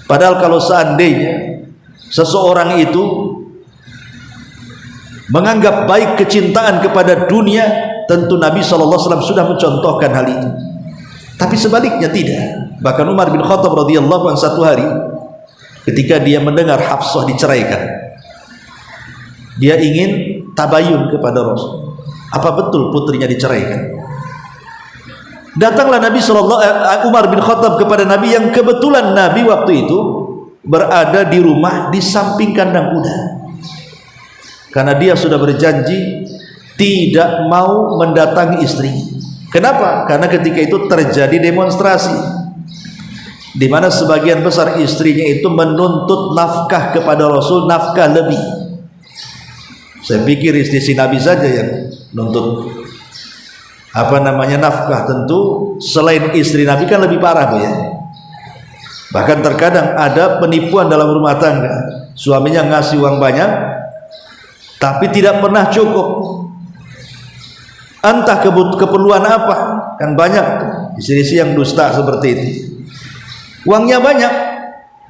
Padahal kalau seandainya seseorang itu menganggap baik kecintaan kepada dunia, tentu Nabi SAW sudah mencontohkan hal itu. Tapi sebaliknya tidak. Bahkan Umar bin Khattab radhiyallahu anhu satu hari ketika dia mendengar Hafsah diceraikan, dia ingin tabayun kepada Rasul, apa betul putrinya diceraikan? Datanglah Umar bin Khattab kepada Nabi, yang kebetulan Nabi waktu itu berada di rumah di samping kandang kuda, karena dia sudah berjanji tidak mau mendatangi istrinya. Kenapa? Karena ketika itu terjadi demonstrasi di mana sebagian besar istrinya itu menuntut nafkah kepada Rasul, nafkah lebih. Saya pikir istri Nabi saja yang nuntut nafkah. Tentu selain istri Nabi kan lebih parah, Bu, ya. Bahkan terkadang ada penipuan dalam rumah tangga, suaminya ngasih uang banyak tapi tidak pernah cukup, entah keperluan apa. Kan banyak istri-istri yang dusta seperti itu. Uangnya banyak,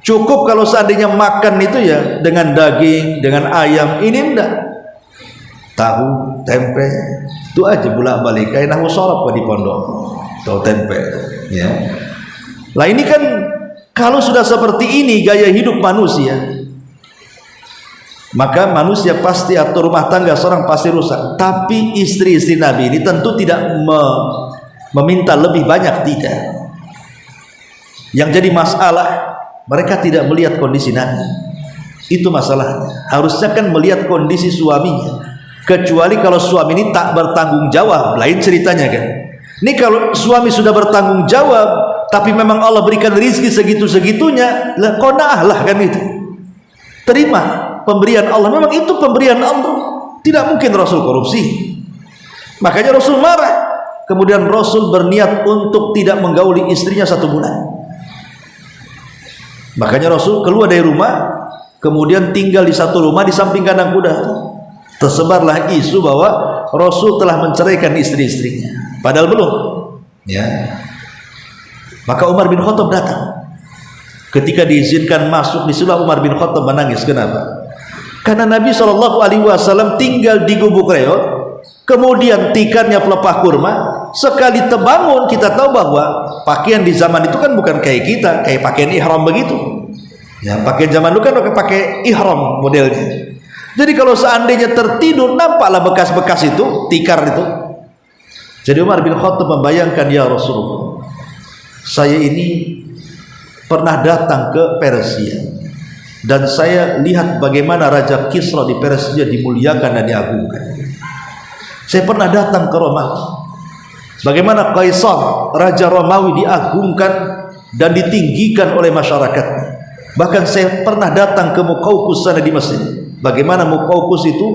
cukup kalau seandainya makan itu ya dengan daging, dengan ayam, ini enggak, tahu, tempe, itu aja bolak-balik kayak nahu sorop di pondok, tahu tempe, ya. Lah ini kan kalau sudah seperti ini gaya hidup manusia, maka manusia pasti, atau rumah tangga seorang pasti rusak. Tapi istri-istri Nabi ini tentu tidak meminta lebih banyak, tidak. Yang jadi masalah, mereka tidak melihat kondisi Nabi. Itu masalahnya. Harusnya kan melihat kondisi suaminya. Kecuali kalau suami ini tak bertanggung jawab, lain ceritanya kan. Ini kalau suami sudah bertanggung jawab, tapi memang Allah berikan rezeki segitu-segitunya, lah qanaah lah kan itu. Terima pemberian Allah, memang itu pemberian Allah. Tidak mungkin Rasul korupsi. Makanya Rasul marah. Kemudian Rasul berniat untuk tidak menggauli istrinya 1 bulan. Makanya Rasul keluar dari rumah, kemudian tinggal di satu rumah di samping kandang kuda. Tersebarlah isu bahwa Rasul telah menceraikan istri-istrinya, padahal belum, ya. Maka Umar bin Khattab datang. Ketika diizinkan masuk, disitulah Umar bin Khattab menangis. Kenapa? Karena Nabi SAW tinggal di Gubuk Reot, kemudian tikannya pelepah kurma. Sekali terbangun, kita tahu bahwa pakaian di zaman itu kan bukan kayak kita, kayak pakaian ihram begitu. Ya, pakaian zaman dulu kan pakai ihram modelnya. Jadi kalau seandainya tertidur, nampaklah bekas-bekas itu, tikar itu. Jadi Umar bin Khattab membayangkan, ya Rasulullah, saya ini pernah datang ke Persia dan saya lihat bagaimana Raja Kisra di Persia dimuliakan dan diagungkan. Saya pernah datang ke Romawi, bagaimana Kaisar, Raja Romawi diagungkan dan ditinggikan oleh masyarakatnya. Bahkan saya pernah datang ke Muqawqis sana di Mesir, bagaimana Muqawqis itu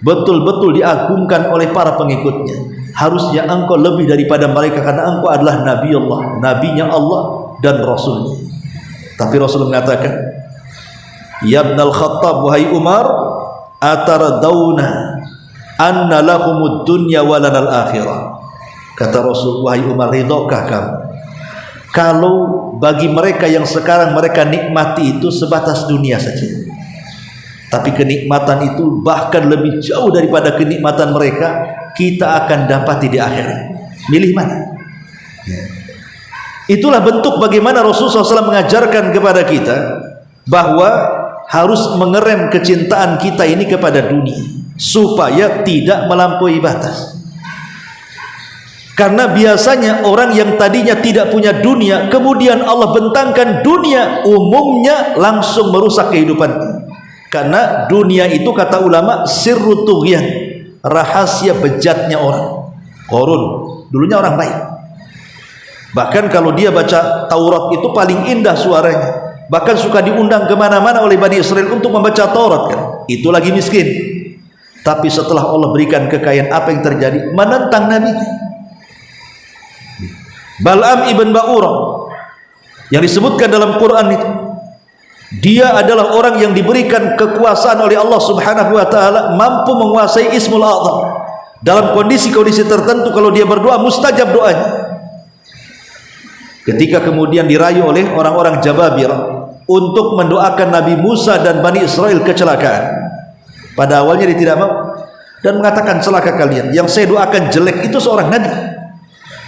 betul-betul diagungkan oleh para pengikutnya. Harusnya engkau lebih daripada mereka, karena engkau adalah Nabi Allah, nabinya Allah dan Rasulnya. Tapi Rasul mengatakan, ya Ibnal Khattab, wahai Umar, ataradawna anna lahumud dunya walanal akhirah. Kata Rasul, wahai Umar, ridhokah kamu kalau bagi mereka yang sekarang mereka nikmati itu sebatas dunia saja, tapi kenikmatan itu bahkan lebih jauh daripada kenikmatan mereka kita akan dapati di akhirat. Milih mana? Ya. Itulah bentuk bagaimana Rasulullah SAW mengajarkan kepada kita bahwa harus mengerem kecintaan kita ini kepada dunia supaya tidak melampaui batas. Karena biasanya orang yang tadinya tidak punya dunia, kemudian Allah bentangkan dunia, umumnya langsung merusak kehidupannya. Karena dunia itu kata ulama sirru tughyan, rahasia bejatnya orang. Qarun dulunya orang baik. Bahkan kalau dia baca Taurat itu paling indah suaranya. Bahkan suka diundang kemana-mana oleh Bani Israel untuk membaca Taurat kan. Itu lagi miskin. Tapi setelah Allah berikan kekayaan, apa yang terjadi? Menentang Nabi. Bal'am ibn Ba'urah yang disebutkan dalam Quran itu, dia adalah orang yang diberikan kekuasaan oleh Allah Subhanahu wa taala, mampu menguasai Ismul A'zam. Dalam kondisi-kondisi tertentu kalau dia berdoa mustajab doanya. Ketika kemudian dirayu oleh orang-orang Jababir untuk mendoakan Nabi Musa dan Bani Israel kecelakaan, pada awalnya dia tidak mau dan mengatakan, celaka kalian, yang saya doakan jelek itu seorang nabi.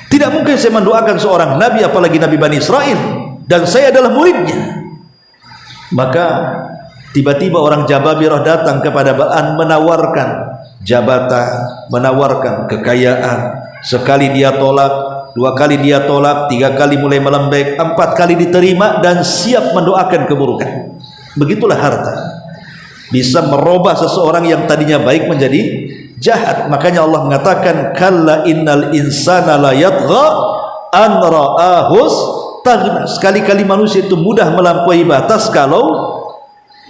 Tidak mungkin saya mendoakan seorang nabi, apalagi Nabi Bani Israel, dan saya adalah muridnya. Maka tiba-tiba orang Jababirah datang kepada Ba'an, menawarkan jabatan, menawarkan kekayaan. Sekali dia tolak, dua kali dia tolak, tiga kali mulai melembek, empat kali diterima dan siap mendoakan keburukan. Begitulah harta bisa merubah seseorang yang tadinya baik menjadi jahat. Makanya Allah mengatakan, kalla innal insana la yatgha an ra'ahus taghna. Sekali-kali manusia itu mudah melampaui batas kalau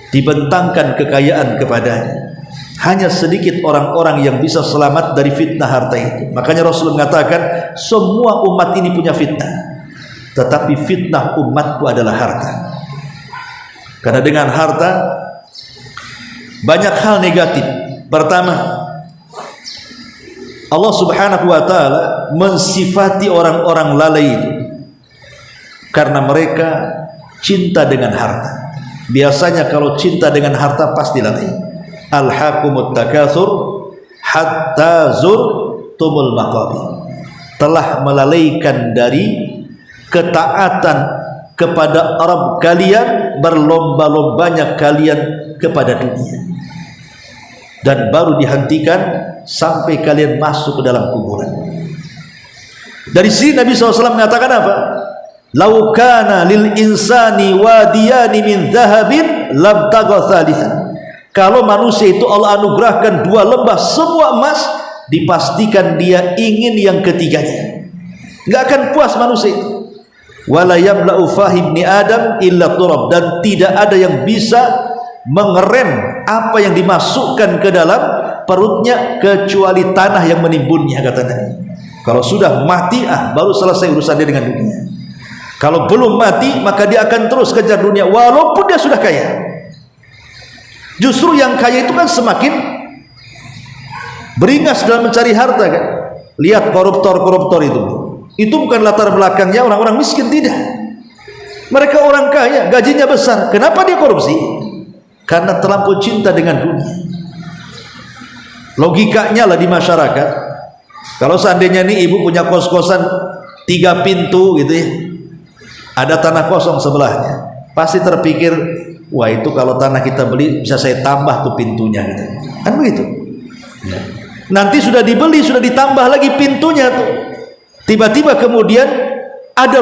dibentangkan kekayaan kepadanya. Hanya sedikit orang-orang yang bisa selamat dari fitnah harta itu. Makanya Rasul mengatakan, semua umat ini punya fitnah, tetapi fitnah umatku adalah harta. Karena dengan harta banyak hal negatif. Pertama, Allah Subhanahu wa taala mensifati orang-orang lalai itu karena mereka cinta dengan harta. Biasanya kalau cinta dengan harta pasti lalai. Alhaqumut takatsur hatta zurtumul maqabir. Telah melalaikan dari ketaatan kepada Rabb kalian, berlomba-lombanya kalian kepada dunia, dan baru dihentikan sampai kalian masuk ke dalam kuburan. Dari sini Nabi SAW mengatakan apa? Lau kana lil insani wadiyani min dhahabin labtagha thalithan. Kalau manusia itu Allah anugerahkan dua lembah semua emas, dipastikan dia ingin yang ketiganya. Enggak akan puas manusia itu. Wala yamla'u fahibni adam illa turab. Dan tidak ada yang bisa mengerem apa yang dimasukkan ke dalam perutnya kecuali tanah yang menimbunnya, kata Nabi. Kalau sudah mati, baru selesai urusan dia dengan dunia. Kalau belum mati, maka dia akan terus kejar dunia walaupun dia sudah kaya. Justru yang kaya itu kan semakin beringas dalam mencari harta kan. Lihat koruptor-koruptor itu bukan latar belakangnya orang-orang miskin, tidak. Mereka orang kaya, gajinya besar. Kenapa dia korupsi? Karena terlampau cinta dengan dunia. Logikanya lah di masyarakat, kalau seandainya nih ibu punya kos-kosan 3 pintu gitu ya, ada tanah kosong sebelahnya, pasti terpikir, wah itu kalau tanah kita beli bisa saya tambah tuh pintunya gitu. Kan begitu ya. Nanti sudah dibeli, sudah ditambah lagi pintunya tuh. Tiba-tiba kemudian ada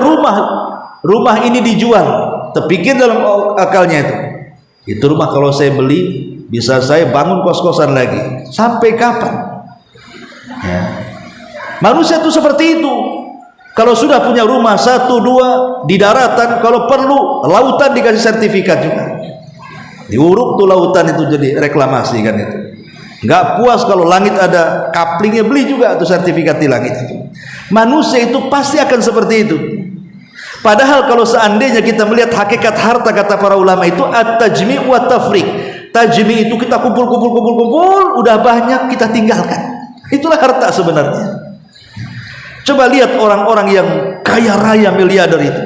rumah ini dijual, terpikir dalam akalnya itu rumah kalau saya beli bisa saya bangun kos-kosan lagi. Sampai kapan ya. Manusia itu seperti itu. Kalau sudah punya rumah 1, 2 di daratan, kalau perlu lautan dikasih sertifikat juga, diuruk tuh lautan itu jadi reklamasi kan itu. Nggak puas kalau langit ada kaplingnya, beli juga tuh sertifikat di langit itu. Manusia itu pasti akan seperti itu. Padahal kalau seandainya kita melihat hakikat harta, kata para ulama itu at-tajmi' wa tafriq. Tajmi' itu kita kumpul, udah banyak kita tinggalkan. Itulah harta sebenarnya. Coba lihat orang-orang yang kaya raya miliarder itu,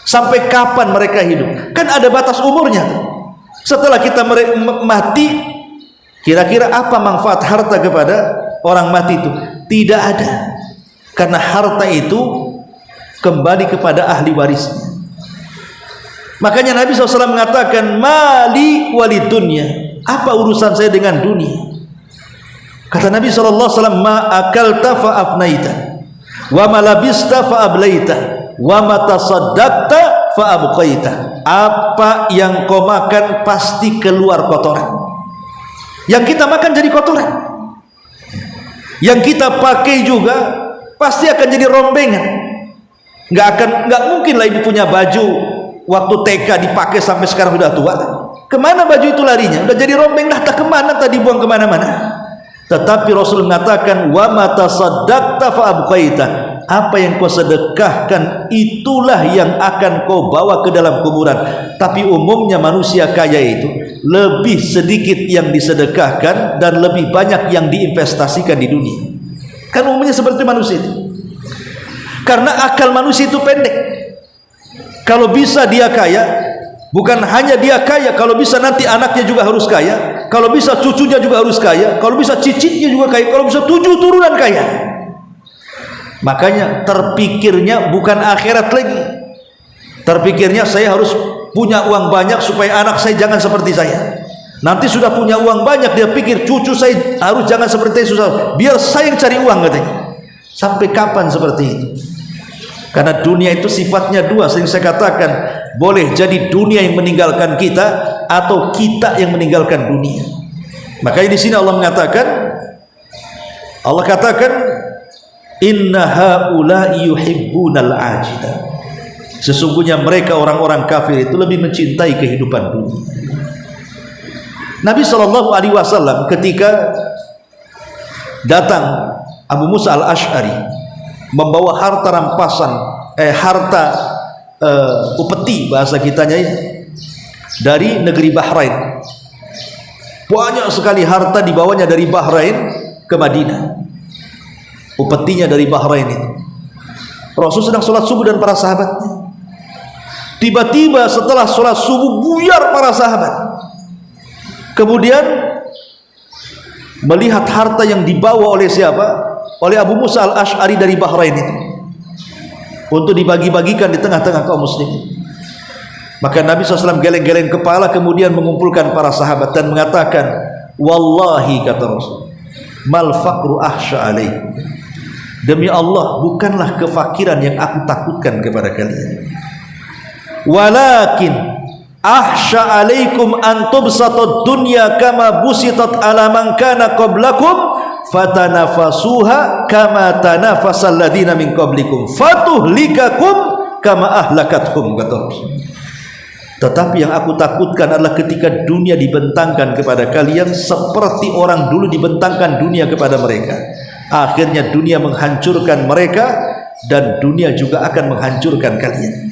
sampai kapan mereka hidup? Kan ada batas umurnya. Setelah kita mati, kira-kira apa manfaat harta kepada orang mati itu? Tidak ada. Karena harta itu kembali kepada ahli warisnya. Makanya Nabi SAW mengatakan, mali walidunya, apa urusan saya dengan dunia? Kata Nabi SAW, ma akalta fa afnaita. wa malabista fa ablaita, wa matasaddaqta fa abqaita. Apa yang kau makan pasti keluar kotoran. Yang kita makan jadi kotoran. Yang kita pakai juga pasti akan jadi rombengan. Nggak mungkin lah ibu punya baju waktu TK dipakai sampai sekarang sudah tua. Kemana baju itu larinya? Udah jadi rombeng dah, tak kemana, tadi buang kemana-mana. Tetapi Rasul mengatakan, wa matasaddaqta fa abqaita. Apa yang kau sedekahkan itulah yang akan kau bawa ke dalam kuburan. Tapi umumnya manusia kaya itu lebih sedikit yang disedekahkan dan lebih banyak yang diinvestasikan di dunia. Kan umumnya seperti manusia itu. Karena akal manusia itu pendek. Kalau bisa dia kaya, bukan hanya dia kaya, kalau bisa nanti anaknya juga harus kaya, kalau bisa cucunya juga harus kaya, kalau bisa cicitnya juga kaya, kalau bisa 7 turunan kaya. Makanya terpikirnya bukan akhirat lagi. Terpikirnya saya harus punya uang banyak supaya anak saya jangan seperti saya. Nanti sudah punya uang banyak, dia pikir cucu saya harus jangan seperti saya, biar saya yang cari uang katanya. Sampai kapan seperti itu? Karena dunia itu sifatnya dua. Sering saya katakan, boleh jadi dunia yang meninggalkan kita atau kita yang meninggalkan dunia. Makanya di sini Allah katakan, inna haula'i yuhibbunal ajila. Sesungguhnya mereka orang-orang kafir itu lebih mencintai kehidupan dunia. Nabi SAW ketika datang Abu Musa al-Ash'ari membawa harta rampasan, upeti bahasa kitanya ya, dari negeri Bahrain. Banyak sekali harta dibawanya dari Bahrain ke Madinah. Upetinya dari Bahrain itu. Rasul sedang sholat subuh dan para sahabatnya. Tiba-tiba setelah sholat subuh buyar para sahabat. Kemudian melihat harta yang dibawa oleh siapa? Oleh Abu Musa al-Ash'ari dari Bahrain itu, untuk dibagi-bagikan di tengah-tengah kaum muslimin. Maka Nabi SAW geleng-geleng kepala, kemudian mengumpulkan para sahabat dan mengatakan, wallahi, kata Rasul, mal faqru ahsya alaikum. Demi Allah, bukanlah kefakiran yang aku takutkan kepada kalian. Walakin ahsya alaikum an tubsatad dunya kama busitat ala man kana qablakum fatanafasuha kama tanafasal ladina min qablikum fatuhlikakum kama ahlakathum, kata Rasul. Tetapi yang aku takutkan adalah ketika dunia dibentangkan kepada kalian seperti orang dulu dibentangkan dunia kepada mereka. Akhirnya dunia menghancurkan mereka dan dunia juga akan menghancurkan kalian.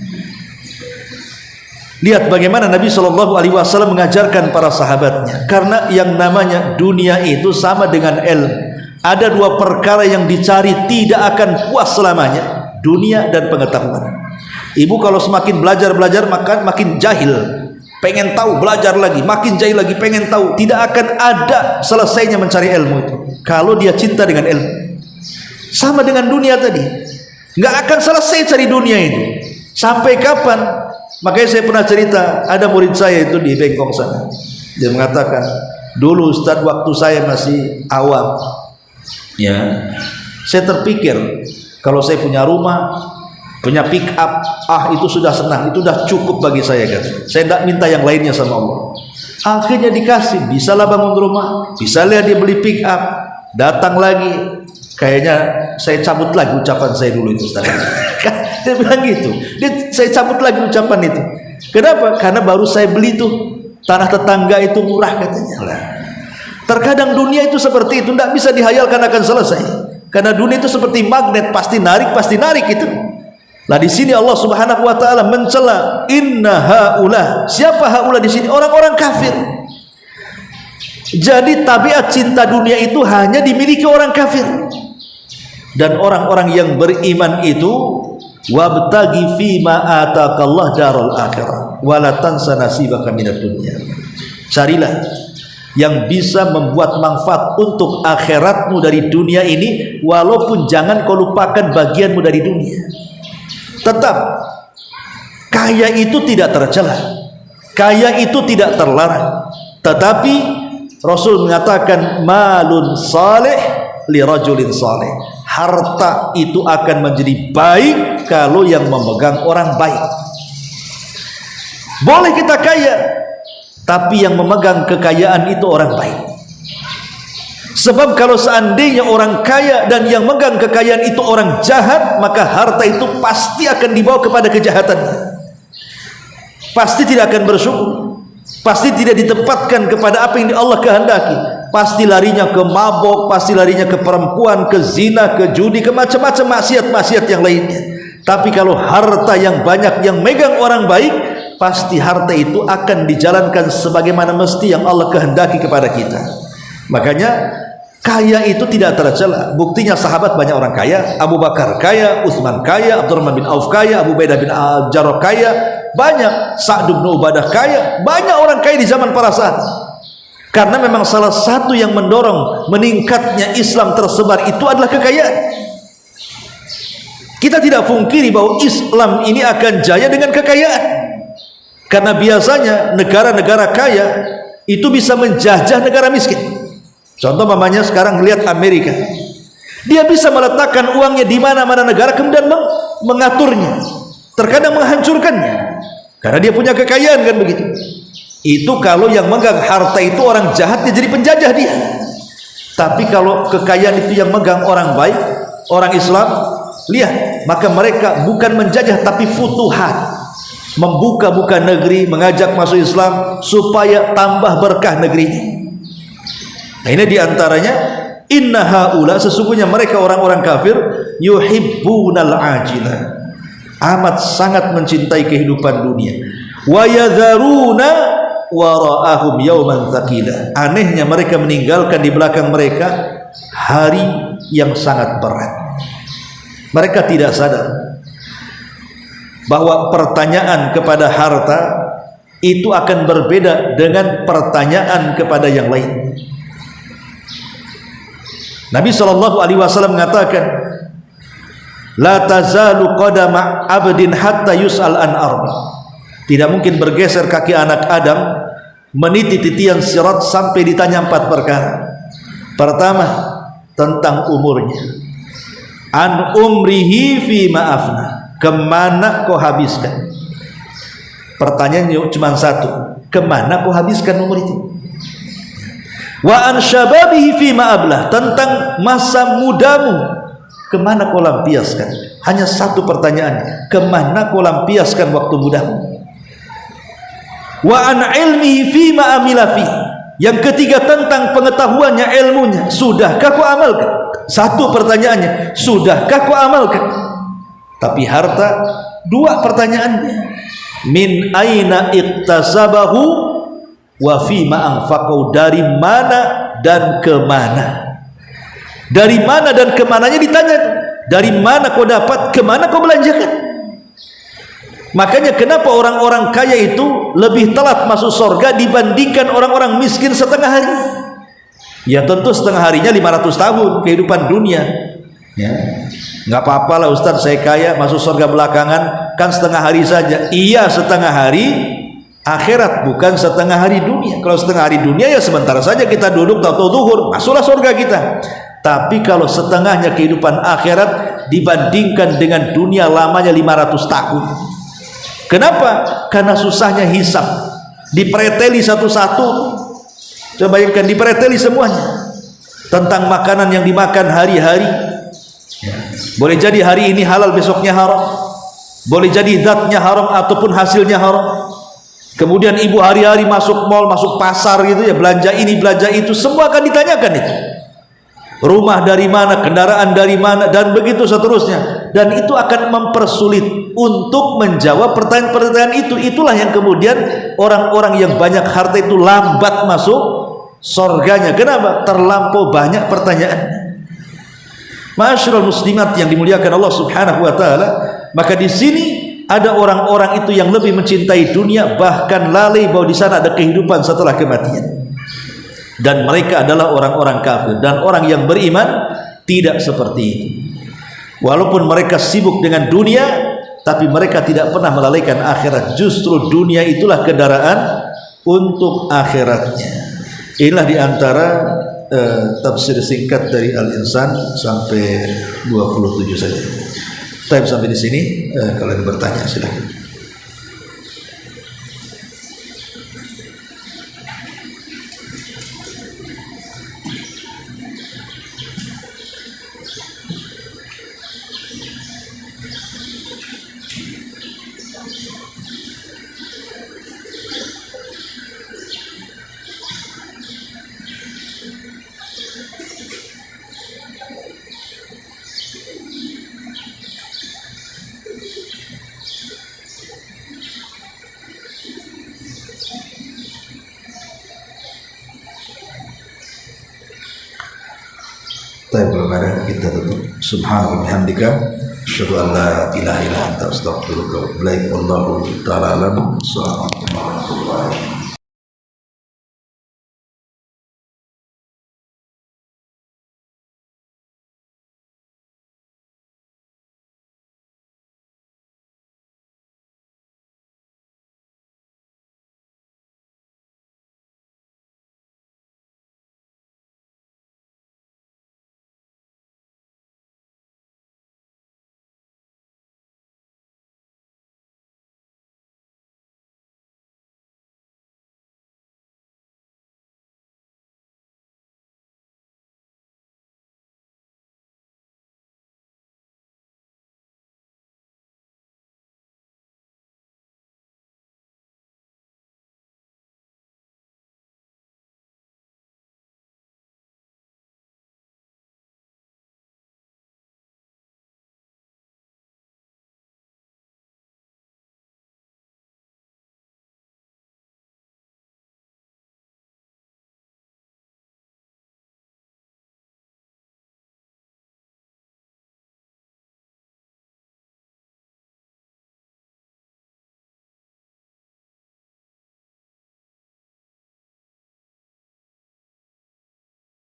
Lihat bagaimana Nabi SAW mengajarkan para sahabatnya. Karena yang namanya dunia itu sama dengan ilmu. Ada dua perkara yang dicari tidak akan puas selamanya, dunia dan pengetahuan. Ibu kalau semakin belajar maka makin jahil, pengen tahu, belajar lagi, makin jahil lagi, pengen tahu. Tidak akan ada selesainya mencari ilmu itu kalau dia cinta dengan ilmu. Sama dengan dunia tadi, nggak akan selesai cari dunia itu. Sampai kapan? Makanya saya pernah cerita, ada murid saya itu di Bengkong sana. Dia mengatakan, dulu Ustadz waktu saya masih awam, ya, saya terpikir kalau saya punya rumah, punya pick up, itu sudah senang, itu sudah cukup bagi saya, kan. Saya tidak minta yang lainnya sama Allah. Akhirnya dikasih, bisalah bangun rumah, bisa lihat dia beli pick up, datang lagi, kayaknya saya cabut lagi ucapan saya dulu itu, Ustaz. Dia bilang gitu, saya cabut lagi ucapan itu. Kenapa? Karena baru saya beli tuh, tanah tetangga itu murah katanya. Terkadang dunia itu seperti itu, tidak bisa dihayalkan akan selesai. Karena dunia itu seperti magnet, pasti narik itu. Nah di sini Allah Subhanahu Wa Taala mencela, inna haula. Siapa haula di sini? Orang-orang kafir. Jadi tabiat cinta dunia itu hanya dimiliki orang kafir. Dan orang-orang yang beriman itu, wabtagi fima atakallah darul akhirah wala tansa nasibaka minad dunya. Carilah yang bisa membuat manfaat untuk akhiratmu dari dunia ini, walaupun jangan kau lupakan bagianmu dari dunia. Tetap kaya itu tidak tercela, kaya itu tidak terlarang. Tetapi Rasul mengatakan malun saleh li rajulin saleh, harta itu akan menjadi baik kalau yang memegang orang baik. Boleh kita kaya, tapi yang memegang kekayaan itu orang baik. Sebab kalau seandainya orang kaya dan yang megang kekayaan itu orang jahat, maka harta itu pasti akan dibawa kepada kejahatan. Pasti tidak akan bersyukur, pasti tidak ditempatkan kepada apa yang Allah kehendaki. Pasti larinya ke mabok, pasti larinya ke perempuan, ke zina, ke judi, ke macam-macam maksiat-maksiat yang lainnya. Tapi kalau harta yang banyak yang megang orang baik, pasti harta itu akan dijalankan sebagaimana mesti yang Allah kehendaki kepada kita. Makanya kaya itu tidak tercela. Buktinya sahabat banyak orang kaya. Abu Bakar kaya, Utsman kaya, Abdurrahman bin Auf kaya, Abu Ubaidah bin Jarrah kaya, banyak. Sa'd bin Ubadah kaya, banyak orang kaya di zaman para sahabat. Karena memang salah satu yang mendorong meningkatnya Islam tersebar itu adalah kekayaan. Kita tidak pungkiri bahwa Islam ini akan jaya dengan kekayaan. Karena biasanya negara-negara kaya itu bisa menjajah negara miskin. Contoh mamanya sekarang lihat Amerika. Dia bisa meletakkan uangnya di mana-mana negara kemudian mengaturnya. Terkadang menghancurkannya. Karena dia punya kekayaan kan begitu. Itu kalau yang megang harta itu orang jahat, dia jadi penjajah dia. Tapi kalau kekayaan itu yang megang orang baik, orang Islam, lihat, maka mereka bukan menjajah tapi futuhat, membuka-buka negeri, mengajak masuk Islam supaya tambah berkah negerinya. Nah, ini diantaranya inna haula, sesungguhnya mereka orang-orang kafir yuhibbunal ajila, amat sangat mencintai kehidupan dunia, wa yadharuna wara'ahum yawman tsaqila, anehnya mereka meninggalkan di belakang mereka hari yang sangat berat. Mereka tidak sadar bahwa pertanyaan kepada harta itu akan berbeda dengan pertanyaan kepada yang lain. Nabi SAW mengatakan, la tazalu qadama abdin hatta yus'al an arba. Tidak mungkin bergeser kaki anak Adam meniti titian sirat sampai ditanya 4 perkara. Pertama, tentang umurnya. An umrihi fi ma'afna, kemana kau habiskan? Pertanyaannya cuma satu, kemana kau habiskan umur itu? Wa an syababihi fi ma'ablah, tentang masa mudamu, kemana kau lampiaskan? Hanya satu pertanyaan, kemana kau lampiaskan waktu mudamu? Wa an ilmihi fi ma'amila fi, yang ketiga tentang pengetahuannya, ilmunya, sudahkah kau amalkan? Satu pertanyaannya, sudahkah kau amalkan? Tapi harta, 2 pertanyaannya, min aina iktasabahu wa fi ma'anfaqau, dari mana dan kemana. Dari mana dan kemananya ditanya, dari mana kau dapat, kemana kau belanjakan. Makanya kenapa orang-orang kaya itu lebih telat masuk surga dibandingkan orang-orang miskin setengah hari. Ya tentu setengah harinya 500 tahun kehidupan dunia. Ya, nggak apa-apa lah Ustaz, saya kaya masuk surga belakangan, kan setengah hari saja. Iya, setengah hari akhirat, bukan setengah hari dunia. Kalau setengah hari dunia ya sebentar saja kita duduk tahu-tahu zuhur, masuklah surga kita. Tapi kalau setengahnya kehidupan akhirat dibandingkan dengan dunia lamanya 500 tahun. Kenapa? Karena susahnya hisab, dipreteli satu-satu. Coba bayangkan, dipreteli semuanya tentang makanan yang dimakan hari-hari. Ya. Boleh jadi hari ini halal, besoknya haram. Boleh jadi zatnya haram ataupun hasilnya haram. Kemudian ibu hari-hari masuk mall, masuk pasar gitu ya, belanja ini, belanja itu, semua akan ditanyakan itu. Rumah dari mana, kendaraan dari mana, dan begitu seterusnya. Dan itu akan mempersulit untuk menjawab pertanyaan-pertanyaan itu. Itulah yang kemudian orang-orang yang banyak harta itu lambat masuk surganya. Kenapa? Terlampau banyak pertanyaan. Ma'asyiral muslimat yang dimuliakan Allah Subhanahu wa taala, maka di sini ada orang-orang itu yang lebih mencintai dunia, bahkan lalai bahwa di sana ada kehidupan setelah kematian. Dan mereka adalah orang-orang kafir, dan orang yang beriman tidak seperti itu. Walaupun mereka sibuk dengan dunia, tapi mereka tidak pernah melalaikan akhirat. Justru dunia itulah kendaraan untuk akhiratnya. Inilah diantara tafsir singkat dari Al-Insan sampai 27 saja. Time sampai di sini. Kalau ada bertanya silakan. Tapi belum ada, kita tutup. Subhanallah bihamdika asyhadu an la ilaha illa anta astaghfiruka wa atubu ilaik. Wallahu ta'ala alam.